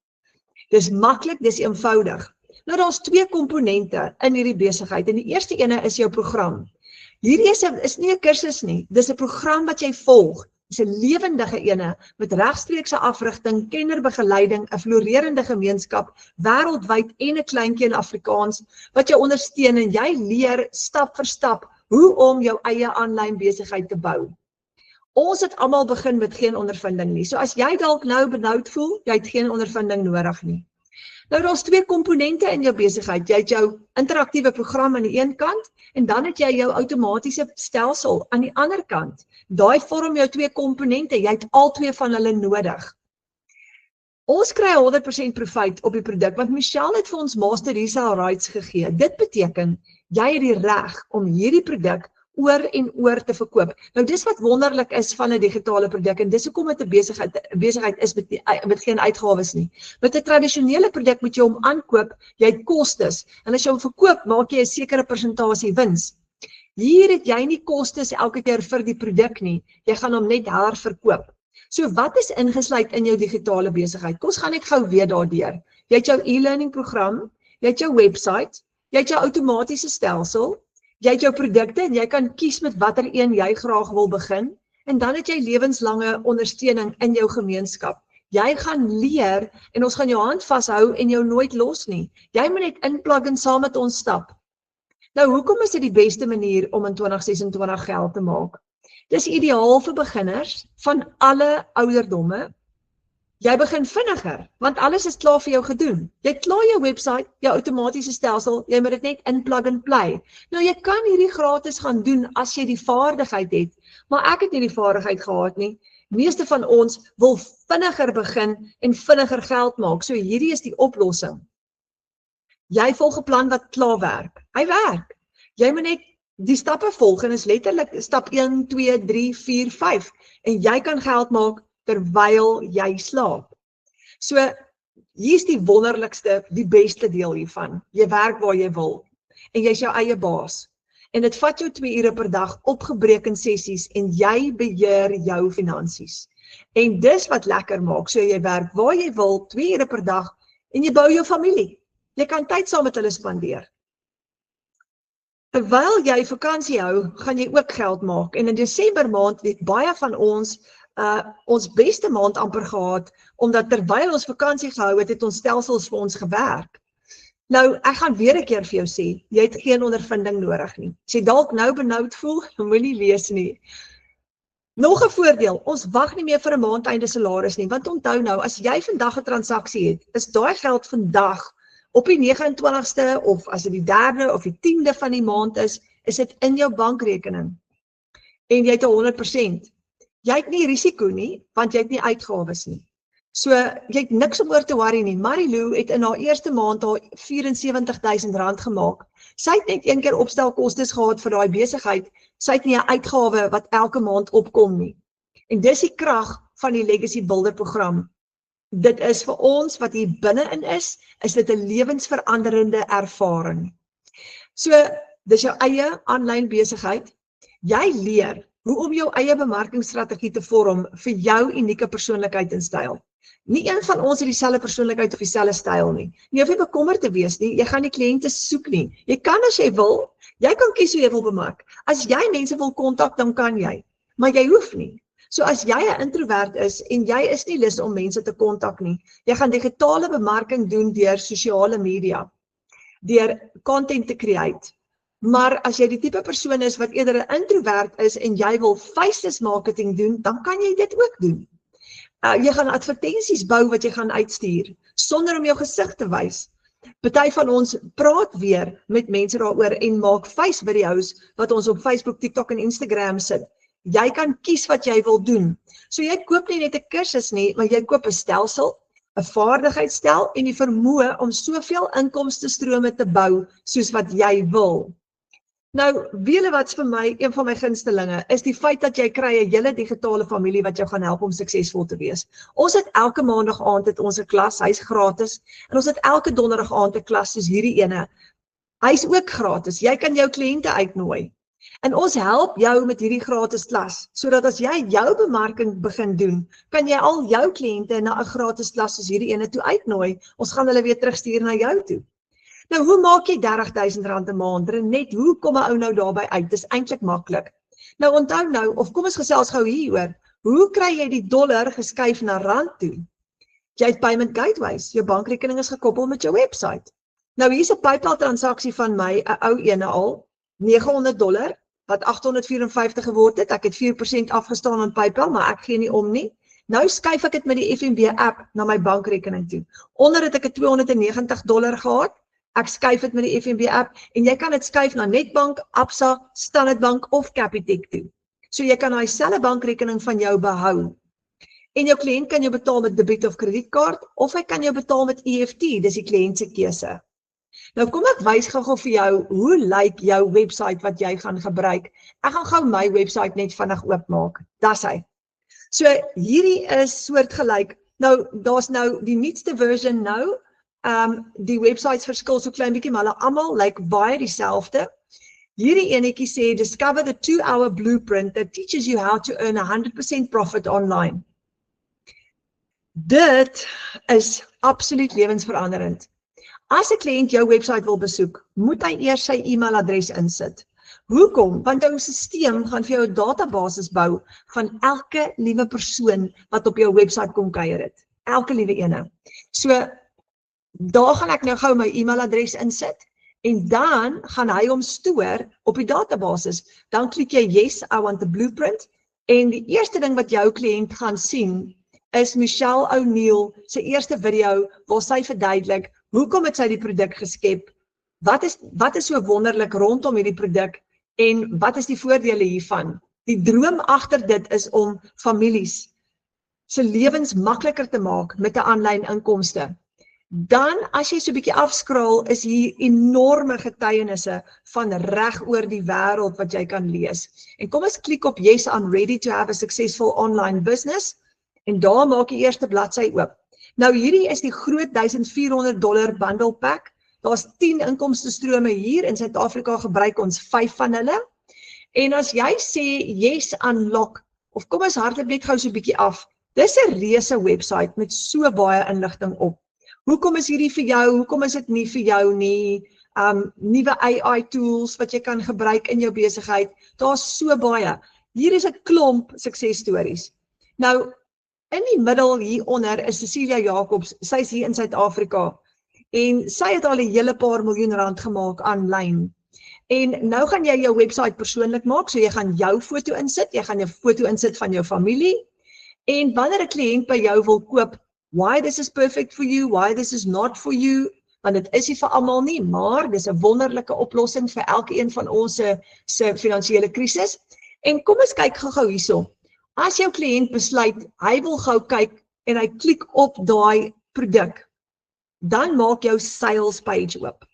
Dis maklik, dis eenvoudig. Nou daar's 2 komponente in hierdie besigheid en die eerste ene is jou program. Hierdie is nie 'n kursus nie, dis 'n program wat jy volg. Dis 'n lewendige ene met regstreekse afrigting, kennerbegeleiding, 'n floreerende gemeenskap wêreldwyd en 'n kleintjie in Afrikaans wat jou ondersteun en jy leer stap vir stap hoe om jou eie aanlyn besigheid te bou. Ons het almal begin met geen ondervinding nie. So as jy dalk nou benoud voel, jy het geen ondervinding nodig nie. Nou daar's twee komponente in jou besigheid. Jy het jou interaktiewe program aan die een kant en dan het jy jou outomatiese stelsel aan die ander kant. Daai vorm jou twee komponente. Jy het al twee van hulle nodig. Ons kry 100% profijt op die produk, want Michelle het vir ons master resale rights gegee. Dit beteken, jy het die reg om hierdie produk oor en oor te verkoop. Nou dis wat wonderlik is van 'n digitale produk en dis hoekom dit 'n besigheid is met geen uitgawes nie. Met 'n tradisionele produk moet jy hom aankoop, jy het kostes en as jy hom verkoop, maak jy 'n sekere persentasie wins. Hier het jy nie kostes elke keer vir die produk nie, jy gaan hom net herverkoop. So wat is ingesluit in jou digitale besigheid? Kom ons gaan net gou weer daardeur. Jy het jou e-learning program, jy het jou website, jy het jou outomatiese stelsel, jy het jou produkte en jy kan kies met watter een jy graag wil begin en dan het jy lewenslange ondersteuning in jou gemeenskap. Jy gaan leer en ons gaan jou hand vashou en jou nooit los nie. Jy moet net inplug en saam met ons stap. Nou, hoekom is dit die beste manier om in 2026 geld te maak? Dis ideaal vir beginners van alle ouderdomme. Jy begin vinniger, want alles is klaar vir jou gedoen. Jy klaar jou website, jou outomatiese stelsel, jy moet dit net inplug en play. Nou jy kan hierdie gratis gaan doen as jy die vaardigheid het, maar ek het nie die vaardigheid gehad nie. Meeste van ons wil vinniger begin en vinniger geld maak, so hierdie is die oplossing. Jy volg 'n plan wat klaar werk. Hy werk. Jy moet net die stappe volg en is letterlik stap 1, 2, 3, 4, 5 en jy kan geld maak terwyl jy slaap. So, hier is die wonderlikste, die beste deel hiervan. Jy werk waar jy wil en jy is jou eie baas. En dit vat jou 2 ure per dag opgebreek in sessies en jy beheer jou finansies. En dis wat lekker maak, so jy werk waar jy wil, 2 ure per dag en jy bou jou familie. Jy kan tyd saam met hulle spandeer. Terwyl jy vakansie hou, gaan jy ook geld maak en in Desember maand het baie van ons beste maand amper gehad, omdat terwyl ons vakansie gehou het, het ons stelsels vir ons gewerk. Nou, ek gaan weer 'n keer vir jou sê, jy het geen ondervinding nodig nie. As jy dalk nou benoud voel, moenie lees nie. Nog 'n voordeel, ons wag nie meer vir 'n maandeinde salaris nie, want onthou nou, as jy vandag 'n transaksie het, is daai geld vandag op die 29ste of as dit die 3de of die 10de van die maand is dit in jou bankrekening. En jy het 100%. Jy het nie risiko nie, want jy het nie uitgawes nie. So, jy het niks om oor te worry nie. Marilou het in haar eerste maand haar R74.000 gemaak. Sy het net een keer opstelkostes gehad vir daai besigheid. Sy het nie 'n uitgawe wat elke maand opkom nie. En dis die krag van die Legacy Builder program. Dit is vir ons wat hier binne-in is dit 'n lewensveranderende ervaring. So, dis jou eie aanlyn besigheid. Jy leer hoe om jou eie bemarkingsstrategie te vorm vir jou unieke persoonlikheid en styl. Nie een van ons het dieselfde persoonlikheid of dieselfde styl nie. Nie hoef jy bekommerd te wees nie, jy gaan die kliënte soek nie. Jy kan as jy wil, jy kan kies hoe jy wil bemark. As jy mense wil kontak, dan kan jy, maar jy hoef nie. So as jy 'n introvert is en jy is nie lus om mense te kontak nie, jy gaan digitale bemarking doen deur sosiale media, deur content te create. Maar as jy die tipe persoon is wat eerder 'n introvert is en jy wil faceless marketing doen, dan kan jy dit ook doen. Jy gaan advertensies bou wat jy gaan uitstuur, sonder om jou gesig te wys. Party van ons praat weer met mense daaroor en maak face video's wat ons op Facebook, TikTok en Instagram sit. Jy kan kies wat jy wil doen. So jy koop nie net 'n kursus nie, maar jy koop 'n stelsel, 'n vaardigheidsstel en die vermoë om soveel inkomstestrome te bou soos wat jy wil. Nou, weet wat vir my, een van my gunstelinge, is die feit dat jy kry 'n hele digitale familie wat jou gaan help om suksesvol te wees. Ons het elke maandag aand het ons 'n klas, hy's gratis, en ons het elke donderdag aand 'n klas soos hierdie ene. Hy's ook gratis, jy kan jou kliënte uitnooi. En ons help jou met hierdie gratis klas, sodat as jy jou bemarking begin doen, kan jy al jou kliënte na 'n gratis klas soos hierdie ene toe uitnooi. Ons gaan hulle weer terugstuur na jou toe. Nou, hoe maak jy R30.000 'n maand? Net, hoe kom 'n ou nou daarby uit? Dis eintlik maklik. Nou, onthou nou, of kom ons gesels gou hieroor, hoe kry jy die dollar geskuif na rand toe? Jy het payment gateways, jou bankrekening is gekoppel met jou website. Nou, hier's 'n PayPal transaksie van my, 'n ou ene al, $900, wat 854 geword het. Ek het 4% afgestaan aan PayPal, maar ek gee nie om nie. Nou skuif ek dit met die FNB app na my bankrekening toe. Onder het ek het $290 gehad. Ek skuif dit met die FNB app en jy kan dit skuif na Netbank, Absa, Standard Bank of Capitec toe. So jy kan daai selfe bankrekening van jou behou. En jou kliënt kan jou betaal met debiet of kredietkaart of hy kan jou betaal met EFT, dis die kliënt se keuse. Nou kom ek wys gou vir jou hoe lyk jou webwerf wat jy gaan gebruik. Ek gaan gou my webwerf net vinnig oopmaak. Dis hy. So hierdie is soortgelyk. Nou daar's nou die nuutste version nou. Die websites verskil so klein bietjie, maar hulle almal lyk baie dieselfde. Hierdie enetjie sê discover the 2-hour blueprint that teaches you how to earn 100% profit online. Dit is absoluut lewensveranderend. As 'n kliënt jou webwerf wil besoek, moet hy eers sy e-mailadres insit. Hoekom? Want jou stelsel gaan vir jou 'n database bou van elke liewe persoon wat op jou webwerf kom kuier het. Elke liewe ene. So daar gaan ek nou gou my e-mailadres insit en dan gaan hy hom stoor op die database. Dan klik jy yes, I want the blueprint en die eerste ding wat jou kliënt gaan sien is Michelle O'Neill se eerste video waar sy verduidelik hoekom het sy die produk geskep, wat is so wonderlik rondom hierdie produk en wat is die voordele hiervan. Die droom agter dit is om families se lewens makliker te maak met 'n aanlyn inkomste. Dan as jy so 'n bietjie afskraal, is hier enorme getuienisse van reg oor die wêreld wat jy kan lees. En kom ons klik op yes, I'm ready to have a successful online business en daar maak die eerste bladsy oop. Nou hierdie is die groot $1,400 bundle pack. Daar's 10 inkomstestrome hier in Suid-Afrika gebruik ons 5 van hulle. En as jy sê yes unlock of kom ons hardloop net gou so 'n bietjie af. Dis 'n reuse webwerf met so baie inligting op. Hoekom is hierdie vir jou? Hoekom is dit nie vir jou nie? Nuwe AI tools wat jy kan gebruik in jou besigheid. Daar's so baie. Hier is 'n klomp suksesstories. Nou in die middel hieronder is Cecilia Jacobs. Sy's hier in Suid-Afrika en sy het al 'n hele paar miljoen rand gemaak aanlyn. En nou gaan jy jou webwerf persoonlik maak, so jy gaan jou foto insit, jy gaan 'n foto insit van jou familie. En wanneer 'n kliënt by jou wil koop, why this is perfect for you, why this is not for you, want dit is nie vir almal nie, maar dis 'n wonderlike oplossing vir elkeen van ons se finansiële krisis. En kom ons kyk gou hierso. As jou kliënt besluit, hy wil gou kyk en hy klik op daai produk, dan maak jou sales page oop.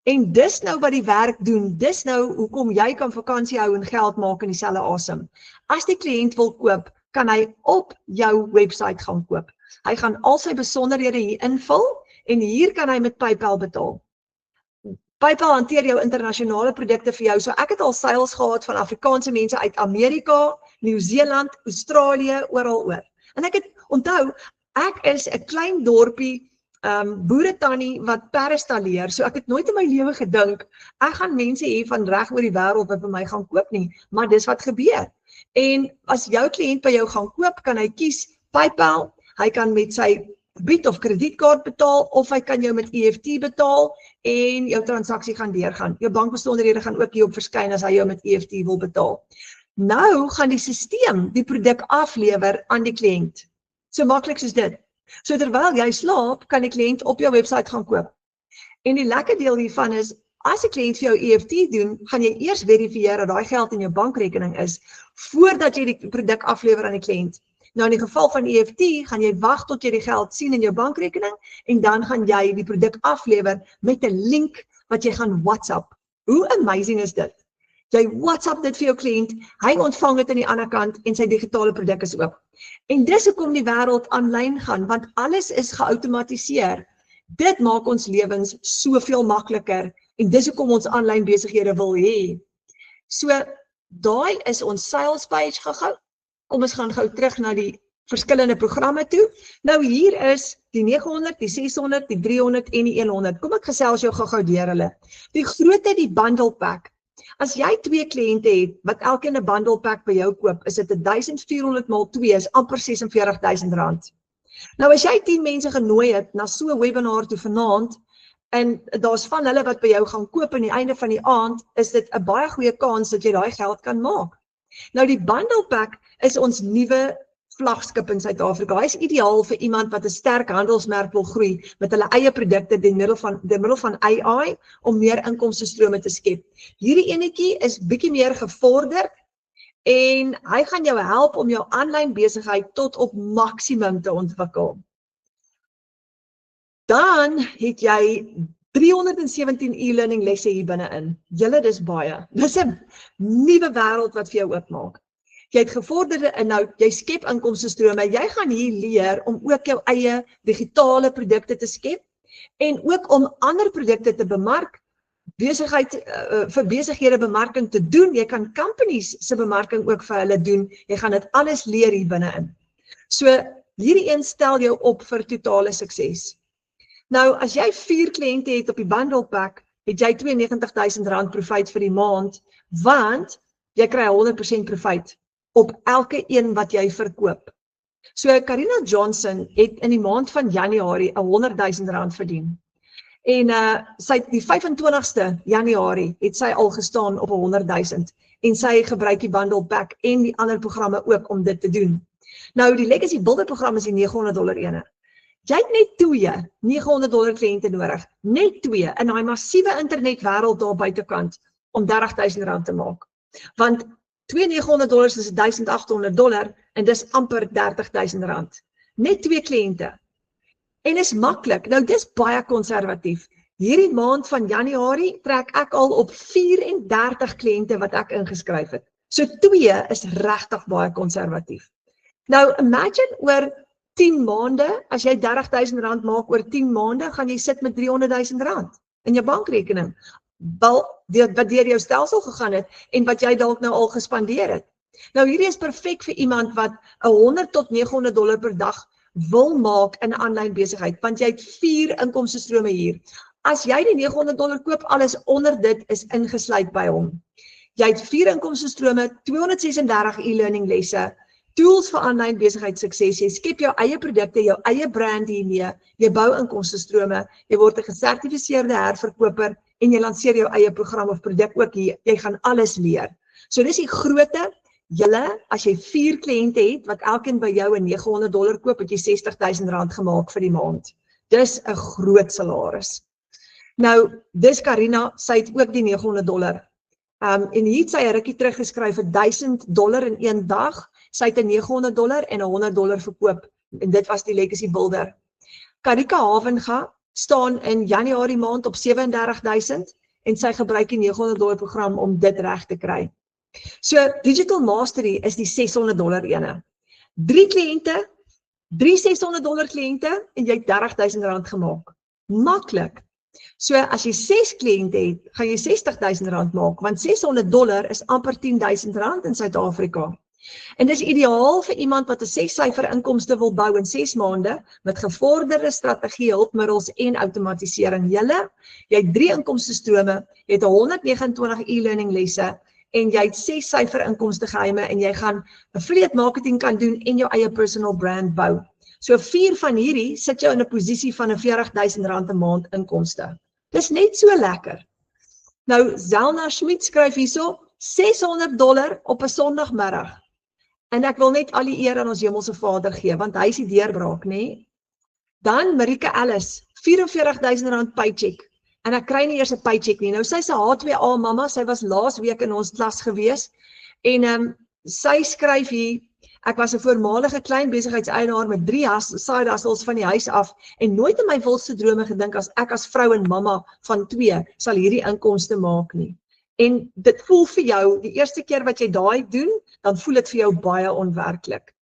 En dis nou wat die werk doen, dis nou hoekom jy kan vakansie hou en geld maak in dieselfde asem. As die kliënt wil koop, kan hy op jou webwerf gaan koop. Hy gaan al sy besonderhede hier invul en hier kan hy met PayPal betaal. PayPal hanteer jou internasionale produkte vir jou. So ek het al sales gehad van Afrikaanse mense uit Amerika, Nieu-Seeland, Australië, oor. En ek het onthou, ek is 'n klein dorpie boeretannie wat perestalleer, so ek het nooit in my lewe gedink, ek gaan mense hê van reg oor die wêreld wat by my gaan koop nie, maar dis wat gebeur. En as jou kliënt by jou gaan koop, kan hy kies PayPal, hy kan met sy debiet of kredietkaart betaal, of hy kan jou met EFT betaal, en jou transaksie gaan deurgaan. Jou bankbesonderhede gaan ook hier op verskyn as hy jou met EFT wil betaal. Nou gaan die stelsel die produk aflewer aan die kliënt. So maklik soos dit. So terwyl jy slaap, kan die kliënt op jou webwerf gaan koop. En die lekker deel hiervan is, as 'n kliënt vir jou EFT doen, gaan jy eers verifieer dat daai geld in jou bankrekening is, voordat jy die produk aflewer aan die kliënt. Nou in die geval van EFT, gaan jy wag tot jy die geld sien in jou bankrekening, en dan gaan jy die produk aflewer met 'n link wat jy gaan WhatsApp. Hoe amazing is dit? Jy WhatsApp dit vir jou kliënt, hy ontvang dit aan die ander kant en sy digitale produk is oop. En dis hoekom die wêreld aanlyn gaan, want alles is geautomatiseer. Dit maak ons lewens soveel makliker en dis hoekom ons aanlyn besighede wil hê. So, daai is ons sales page gehou. Kom ons gaan gou terug na die verskillende programme toe. Nou hier is die 900, die 600, die 300 en die 100. Kom ek gesels jou gou deur hulle. Die grootte, die bundle pack. As jy 2 kliënte het wat elkeen 'n bundle pack by jou koop, is dit 1400 maal 2 is amper R46.000. Nou as jy 10 mense genooi het na so 'n webinar toe vanaand, en daar's van hulle wat by jou gaan koop aan die einde van die aand, is dit 'n baie goeie kans dat jy daai geld kan maak. Nou die bundle pack is ons nuwe vlaggenskap in Suid-Afrika. Hy is ideaal vir iemand wat 'n sterk handelsmerk wil groei met hulle eie produkte deur middel van AI om meer inkomstestrome te skep. Hierdie enetjie is bietjie meer gevorderd en hy gaan jou help om jou aanlyn besigheid tot op maksimum te ontwikkel. Dan het jy 317 e-learning lesse hier binne-in. Julle, dis baie. Dis 'n nuwe wêreld wat vir jou oopmaak. Jy het gevorderde inhoud, jy skep inkomstestrome, jy gaan hier leer om ook jou eie digitale produkte te skep en ook om ander produkte te bemark, vir besighede bemarking te doen. Jy kan companies se bemarking ook vir hulle doen. Jy gaan dit alles leer hier binne-in. So hierdie een stel jou op vir totale sukses. Nou, as jy 4 kliënte het op die bundle pack, het jy R92,000 profijt vir die maand, want jy kry 100% profijt op elke een wat jy verkoop. So Karina Johnson het in die maand van Januarie R100,000 verdien. En sy die 25ste Januarie het sy al gestaan op 100,000 en sy gebruik die bundle pack en die ander programme ook om dit te doen. Nou die Legacy Builder program is die $900 ene. Jy het net 2 $900 kliënte nodig, net 2 in daai massiewe internetwêreld daar buitekant om R30,000 te maak. Want $2,900 is $1,800 en dis amper R30,000. Net 2 kliënte. En is maklik. Nou dis baie konservatief. Hierdie maand van Januarie trek ek al op 34 kliënte wat ek ingeskryf het. So 2 is regtig baie konservatief. Nou imagine oor 10 maande, as jy R30,000 maak oor 10 maande, gaan jy sit met R300,000 in jou bankrekening. Wat deur jou stelsel gegaan het en wat jy dalk nou al gespandeer het. Nou hierdie is perfek vir iemand wat $100 tot $900 per dag wil maak in 'n aanlyn besigheid, want jy het 4 inkomstestrome hier. As jy die $900 koop, alles onder dit is ingesluit by hom. Jy het 4 inkomstestrome, 236 e-learning lesse, tools vir aanlyn besigheid sukses, jy skep jou eie produkte, jou eie brand hiermee, jy bou inkomstestrome, jy word 'n gesertifiseerde herverkoper en jy lanseer jou eie program of produk ook hier, jy gaan alles leer. So dis die grootte, julle, as jy 4 kliënte het, wat elkeen by jou 'n $900 koop, het jy R60,000 gemaak vir die maand. Dis 'n groot salaris. Nou, dis Karina, sy het ook die $900. En hier het sy 'n rukkie teruggeskryf vir $1,000 in een dag, sy het 'n $900 en $100 verkoop, en dit was die Legacy Builder. Karika Havenga staan in Januarie maand op 37,000 en sy gebruik die $900 program om dit reg te kry. So Digital Mastery is die $600 ene. 3 kliënte, 3 $600 kliënte en jy het R30,000 gemaak. Maklik. So as jy 6 kliënte het, gaan jy R60,000 maak, want $600 is amper R10,000 in Suid-Afrika. En dis ideaal vir iemand wat 'n 6-syfer inkomste wil bou in 6 maande met gevorderde strategie, hulpmiddels en outomatisering. Jy het 3 inkomstestrome, jy het 129 e-learning lesse en jy het 6-syfer inkomste geheime en jy gaan affiliate marketing kan doen en jou eie personal brand bou. So 4 van hierdie sit jou in 'n posisie van 'n R40,000 'n maand inkomste. Dis net so lekker. Nou Zelna Schmidt skryf hierso $600 op 'n Sondagmiddag. En ek wil net al die eer aan ons Hemelse Vader gee, want hy is die deurbraak, nê? Dan Marika Ellis, R44,000 paycheck. En ek kry nie eers 'n paycheck nie. Nou sy's 'n H2A mamma, sy was laas week in ons klas gewees. En sy skryf hier, ek was 'n voormalige klein besigheidseienaar met 3 side hustles van die huis af en nooit in my wildste drome gedink ek as vrou en mamma van 2 sal hierdie inkomste maak nie. En dit voel vir jou, die eerste keer wat jy daai doen, dan voel dit vir jou baie onwerklik.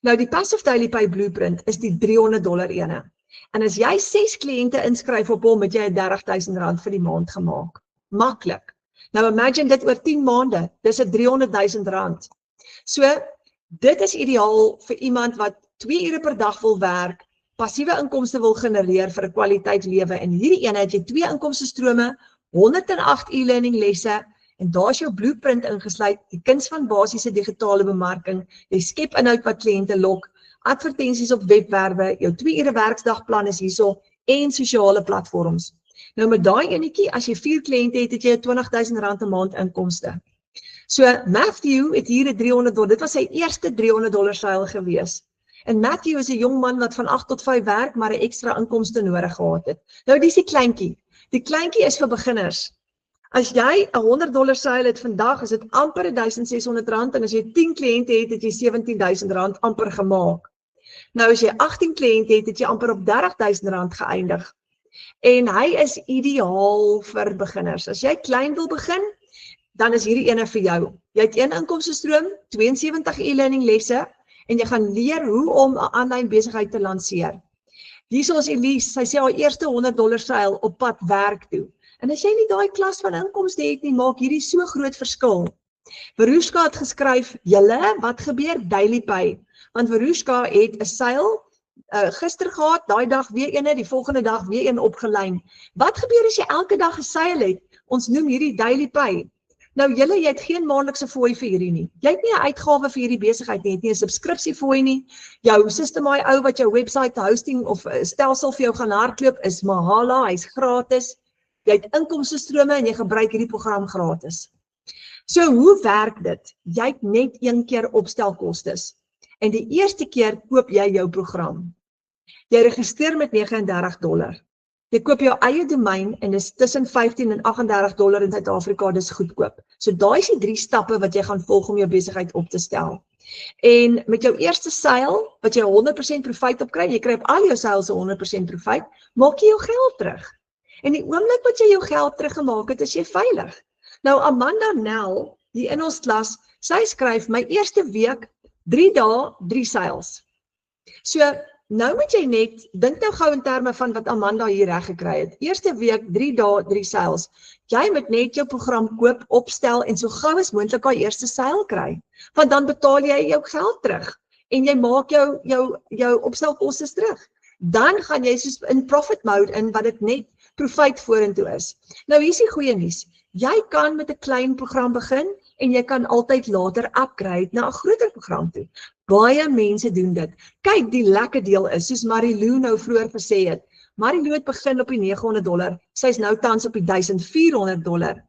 Nou die Passive Daily Pay Blueprint is die $300 ene. En as jy 6 kliënte inskryf op hom, het jy R30,000 vir die maand gemaak. Maklik. Nou imagine dit oor 10 maande, dis R300,000. So, dit is ideaal vir iemand wat 2 ure per dag wil werk, passiewe inkomste wil genereer vir 'n kwaliteitslewe. En hierdie ene het jy 2 inkomstestrome, 108 e-learning lesse, en daar is jou blueprint ingesluit, die kuns van basiese digitale bemarking, jy skep inhoud wat kliënte lok, advertensies op webwerwe, jou 2 ure werksdagplan is hierso, en sosiale platforms. Nou met daai enetjie, as jy 4 kliënte het jy R20,000 'n maand inkomste. So Matthew het hier $300, dit was sy eerste $300 seil gewees. En Matthew is 'n jong man wat van 8 tot 5 werk, maar 'n ekstra inkomste nodig gehad het. Nou dis die kleintjie. Die kleintjie is vir beginners. As jy 'n $100 seil het vandag, is dit amper R1,600 en as jy 10 kliënte het jy R17,000 amper gemaak. Nou as jy 18 kliënte het jy amper op R30,000 geëindig. En hy is ideaal vir beginners. As jy klein wil begin, dan is hierdie ene vir jou. Jy het een inkomstestroom, 72 e-learning lesse en jy gaan leer hoe om 'n aanlyn besigheid te lanseer. Hier is Elise, sy sê haar eerste $100 seil op pad werk toe. En as jy nie daai klas van inkomste het nie, maak hierdie so groot verskil. Verushka het geskryf, julle, wat gebeur? Daily pay. Want Verushka het 'n seil gister gehad, daai dag weer een, die volgende dag weer een opgelyn. Wat gebeur as jy elke dag 'n seil het? Ons noem hierdie daily pay. Nou jy het geen maandelikse fooi vir hierdie nie. Jy het nie 'n uitgawe vir hierdie besigheid nie, jy het nie 'n subskripsie fooi nie. Jou system ou wat jou website hosting of stelsel vir jou gaan hardloop is Mahala, hy's gratis. Jy het inkomstestrome en jy gebruik hierdie program gratis. So hoe werk dit? Jy het net een keer opstelkostes. En die eerste keer koop jy jou program. Jy registreer met $39. Jy koop jou eie domein en dis tussen $15 en $38 in Suid-Afrika, dis goedkoop. So daai is die 3 stappe wat jy gaan volg om jou besigheid op te stel. En met jou eerste seil, wat jy 100% profijt op kry, jy kry op al jou seils 100% profijt, maak jy jou geld terug. En die oomblik wat jy jou geld teruggemaak het, is jy veilig. Nou Amanda Nel, die in ons klas, sy skryf my eerste week 3 dae, 3 seils. So nou moet jy net, dink nou gou in terme van wat Amanda hier reg gekry het. Eerste week 3 dae, 3 seils. Jy moet net jou program koop, opstel en so gou as moontlik haar eerste seil kry. Want dan betaal jy jou geld terug en jy maak jou opstelkostes terug. Dan gaan jy soos in profit mode in wat dit net profijt vorentoe is. Nou hier is die goeie nuus. Jy kan met 'n klein program begin en jy kan altyd later upgrade na 'n groter program toe. Baie mense doen dit. Kyk, die lekker deel is, soos Marilou nou vroeër gesê het. Marilou het begin op die $900, sy is nou tans op die $1,400.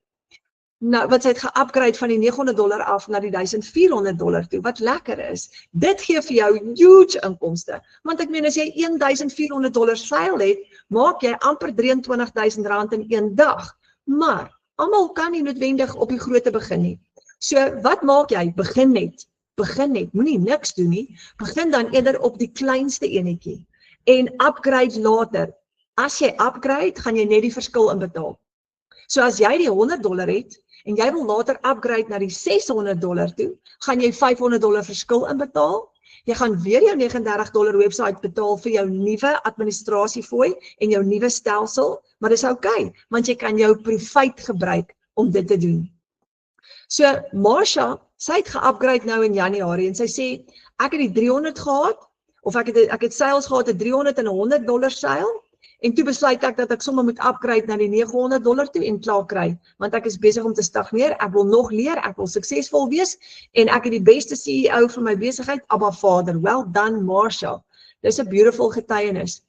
Nou, wat sy het geupgrade van die $900 af na die $1,400 toe, wat lekker is. Dit gee vir jou huge inkomste, want ek meen as jy $1,400 seil het, maak jy amper R23,000 in een dag. Maar, almal kan nie noodwendig op die grootte begin nie. So, wat maak jy? Begin net, moenie niks doen nie, begin dan eerder op die kleinste enetjie, en upgrade later. As jy upgrade, gaan jy net die verskil inbetaal. So as jy die $100 het, en jy wil later upgrade na die $600 toe, gaan jy $500 verskil inbetaal, jy gaan weer jou $39 website betaal vir jou nuwe administrasiefooi en jou nuwe stelsel, maar dis okay, want jy kan jou profijt gebruik om dit te doen. So Marsha, sy het geupgrade nou in Januarie en sy sê, ek het die 300 gehad, of ek het seils gehad, 'n 300 en 'n $100 seil, en toe besluit ek dat ek sommer moet upgrade na die $900 toe en klaar kry, want ek is besig om te stagneer, ek wil nog leer, ek wil suksesvol wees, en ek het die beste CEO vir my besigheid, Abba Vader, well done Marsha, dis 'n beautiful getuienis.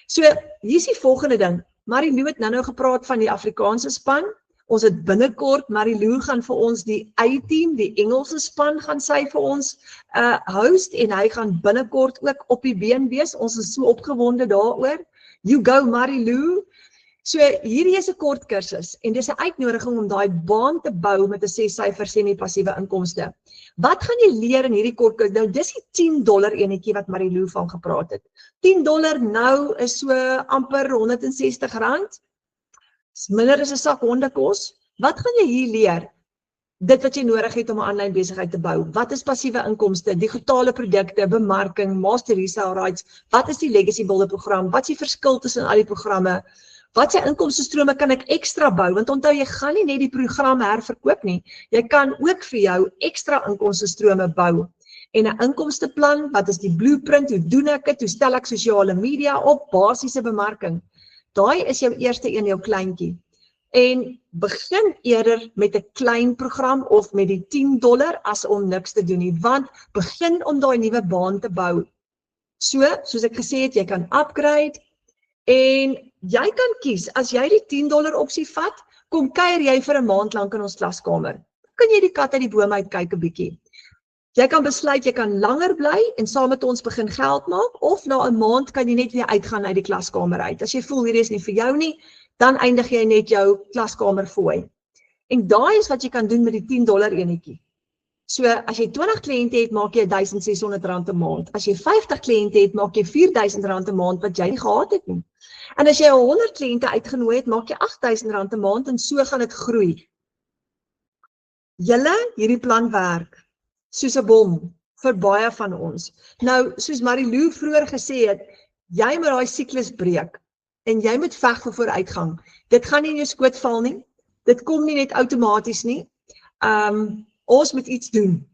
So, hier is die volgende ding, Marilou het nou gepraat van die Afrikaanse span, ons het binnekort, Marilou gaan vir ons die A-team, die Engelse span gaan sy vir ons host, en hy gaan binnekort ook op die been wees, ons is so opgewonde daaroor, you go Marilou. So hierdie is 'n kort kursus, en dis 'n uitnodiging om daai baan te bou met 'n 6 syfers semi-passiewe inkomste. Wat gaan jy leer in hierdie kort kursus? Nou dis die $10 enetjie wat Marilou van gepraat het. $10 nou is so amper R160. Minder is 'n sak hondekos. Wat gaan jy hier leer? Dit wat jy nodig het om 'n aanlyn besigheid te bou. Wat is passiewe inkomste, digitale produkte, bemarking, master resale rights, wat is die legacy builder program, wat is die verskil tussen al die programme, wat se inkomstestrome kan ek ekstra bou, want onthou jy gaan nie net die program herverkoop nie, jy kan ook vir jou ekstra inkomstestrome bou. En 'n inkomsteplan, wat is die blueprint, hoe doen ek dit, hoe stel ek sosiale media op, basiese bemarking. Daai is jou eerste een, jou kleintjie. En begin eerder met 'n klein program of met die $10 as om niks te doen nie, want begin om daai nuwe baan te bou. So, soos ek gesê het, jy kan upgrade en jy kan kies, as jy die $10 opsie vat, kom kuier jy vir 'n maand lank in ons klaskamer. Kan jy die kat uit die boom uit kyk 'n bietjie. Jy kan besluit, jy kan langer bly en saam met ons begin geld maak, of na 'n maand kan jy net weer uitgaan uit die klaskamer uit. As jy voel hierdie is nie vir jou nie, dan eindig jy net jou klaskamer fooi. En daai is wat jy kan doen met die $10 enetjie. So, as jy 20 kliënte het, maak jy R1,600 'n maand. As jy 50 kliënte het, maak jy R4,000 'n maand wat jy nie gehad het nie. En as jy 100 kliënte uitgenooi het, maak jy R8,000 'n maand en so gaan dit groei. Hierdie plan werk soos 'n bom vir baie van ons. Nou, soos Marilou vroeër gesê het, jy moet daai siklus breek en jy moet veg vir vooruitgang. Dit gaan nie in jou skoot val nie. Dit kom nie net outomaties nie. Ons moet iets doen.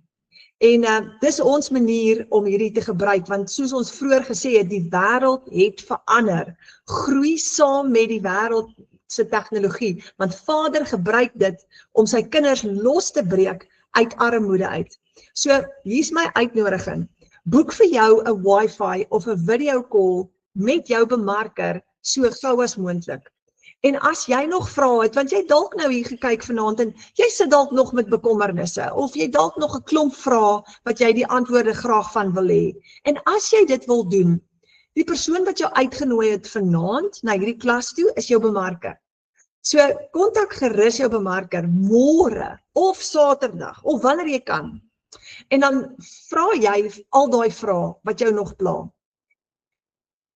En dis ons manier om hierdie te gebruik, want soos ons vroeër gesê het, die wêreld het verander. Groei saam met die wêreld se tegnologie, want Vader gebruik dit om sy kinders los te breek uit armoede uit. So, hier's my uitnodiging. Boek vir jou 'n Wi-Fi of 'n video call met jou bemarker so gou as moontlik. En as jy nog vrae het, want jy dalk nou hier gekyk vanaand en jy sit dalk nog met bekommernisse, of jy dalk nog 'n klomp vrae wat jy die antwoorde graag van wil hê. En as jy dit wil doen, die persoon wat jou uitgenooi het vanaand na hierdie klas toe, is jou bemarker. So, kontak gerus jou bemarker môre of Saterdag of wanneer jy kan. En dan vra jy al daai vrae wat jou nog pla.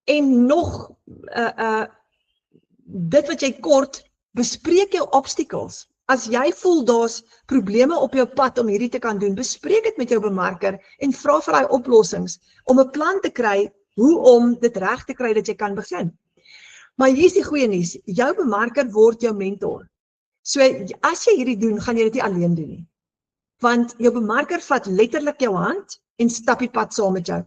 En nog dit wat jy kort, bespreek jou obstacles. As jy voel daar's probleme op jou pad om hierdie te kan doen, bespreek dit met jou bemarker en vra vir daai oplossings om 'n plan te kry hoe om dit reg te kry dat jy kan begin. Maar hier's die goeie nuus, jou bemarker word jou mentor. So as jy hierdie doen, gaan jy dit nie alleen doen nie. Want jou bemarker vat letterlik jou hand en stap die pad saam met jou.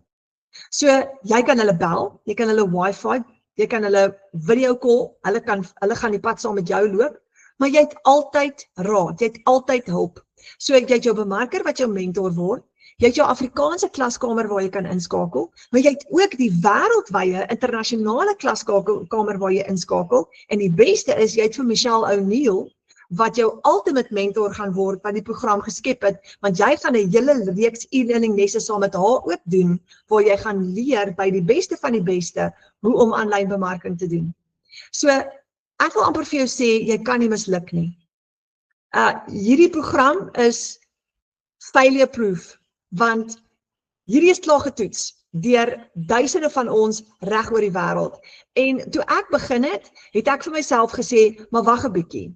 So jy kan hulle bel, jy kan hulle Wi-Fi, jy kan hulle video call, hulle gaan die pad saam met jou loop, maar jy het altyd raad, jy het altyd hulp. So jy het jou bemarker wat jou mentor word, jy het jou Afrikaanse klaskamer waar jy kan inskakel, maar jy het ook die wêreldwye internasionale klaskamer waar jy inskakel, en die beste is, jy het vir Michelle O'Neil, wat jou ultimate mentor gaan word, wat die program geskep het, want jy gaan 'n hele reeks e-learning lesse saam met haar ook doen, waar jy gaan leer by die beste van die beste, hoe om aanlyn bemarking te doen. So, ek wil amper vir jou sê, jy kan nie misluk nie. Hierdie program is failure proof, want hierdie is klaar getoets deur duisende van ons reg oor die wêreld. En toe ek begin het ek vir myself gesê, maar wag 'n bietjie.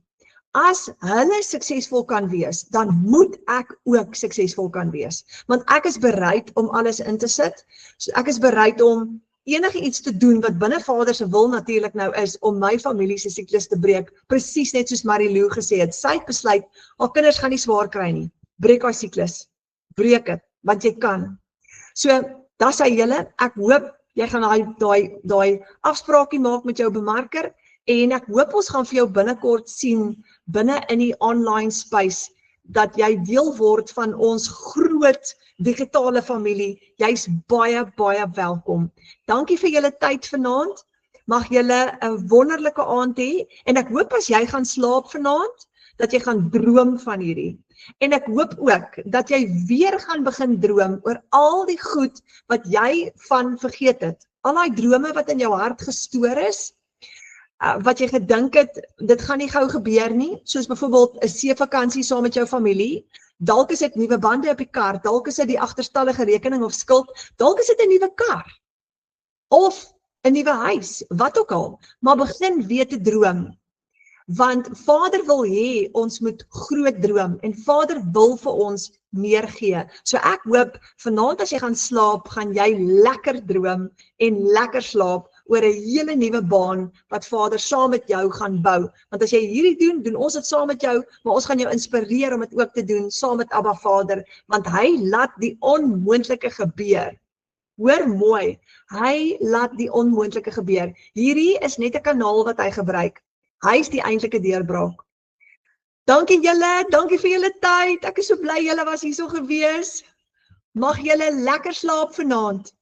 As hulle suksesvol kan wees, dan moet ek ook suksesvol kan wees. Want ek is bereid om alles in te sit. So ek is bereid om enige iets te doen wat binne Vader se wil natuurlik nou is, om my familie se siklus te breek. Presies net soos Marilou gesê het. Sy het besluit, haar kinders gaan nie swaar kry nie. Breek haar siklus. Breek dit, want jy kan. So, dis hy julle. Ek hoop jy gaan daai afspraakie maak met jou bemarker, en ek hoop ons gaan vir jou binnekort sien binne in die online space dat jy deel word van ons groot digitale familie. Jy's baie welkom. Dankie vir julle tyd vanaand. Mag julle 'n wonderlike aand hê, en ek hoop as jy gaan slaap vanaand, dat jy gaan droom van hierdie. En ek hoop ook dat jy weer gaan begin droom oor al die goed wat jy van vergeet het. Al daai drome wat in jou hart gestoor is, wat jy gedink het, dit gaan nie gou gebeur nie, soos byvoorbeeld 'n seevakansie saam met jou familie, dalk is dit nuwe bande op die kar, dalk is dit die agterstallige rekening of skuld, dalk is dit 'n nuwe kar, of 'n nuwe huis, wat ook al, maar begin weer te droom, want Vader wil hê ons moet groot droom, en Vader wil vir ons meer gee. So ek hoop, vanaand as jy gaan slaap, gaan jy lekker droom en lekker slaap, oor 'n hele nuwe baan wat Vader saam met jou gaan bou. Want as jy hierdie doen, doen ons dit saam met jou, maar ons gaan jou inspireer om dit ook te doen saam met Abba Vader, want hy laat die onmoontlike gebeur. Hoor mooi, hy laat die onmoontlike gebeur. Hierdie is net 'n kanaal wat hy gebruik. Hy is die eintlike deurbraak. Dankie julle, dankie vir julle tyd. Ek is so bly julle was hierso gewees. Mag julle lekker slaap vanaand.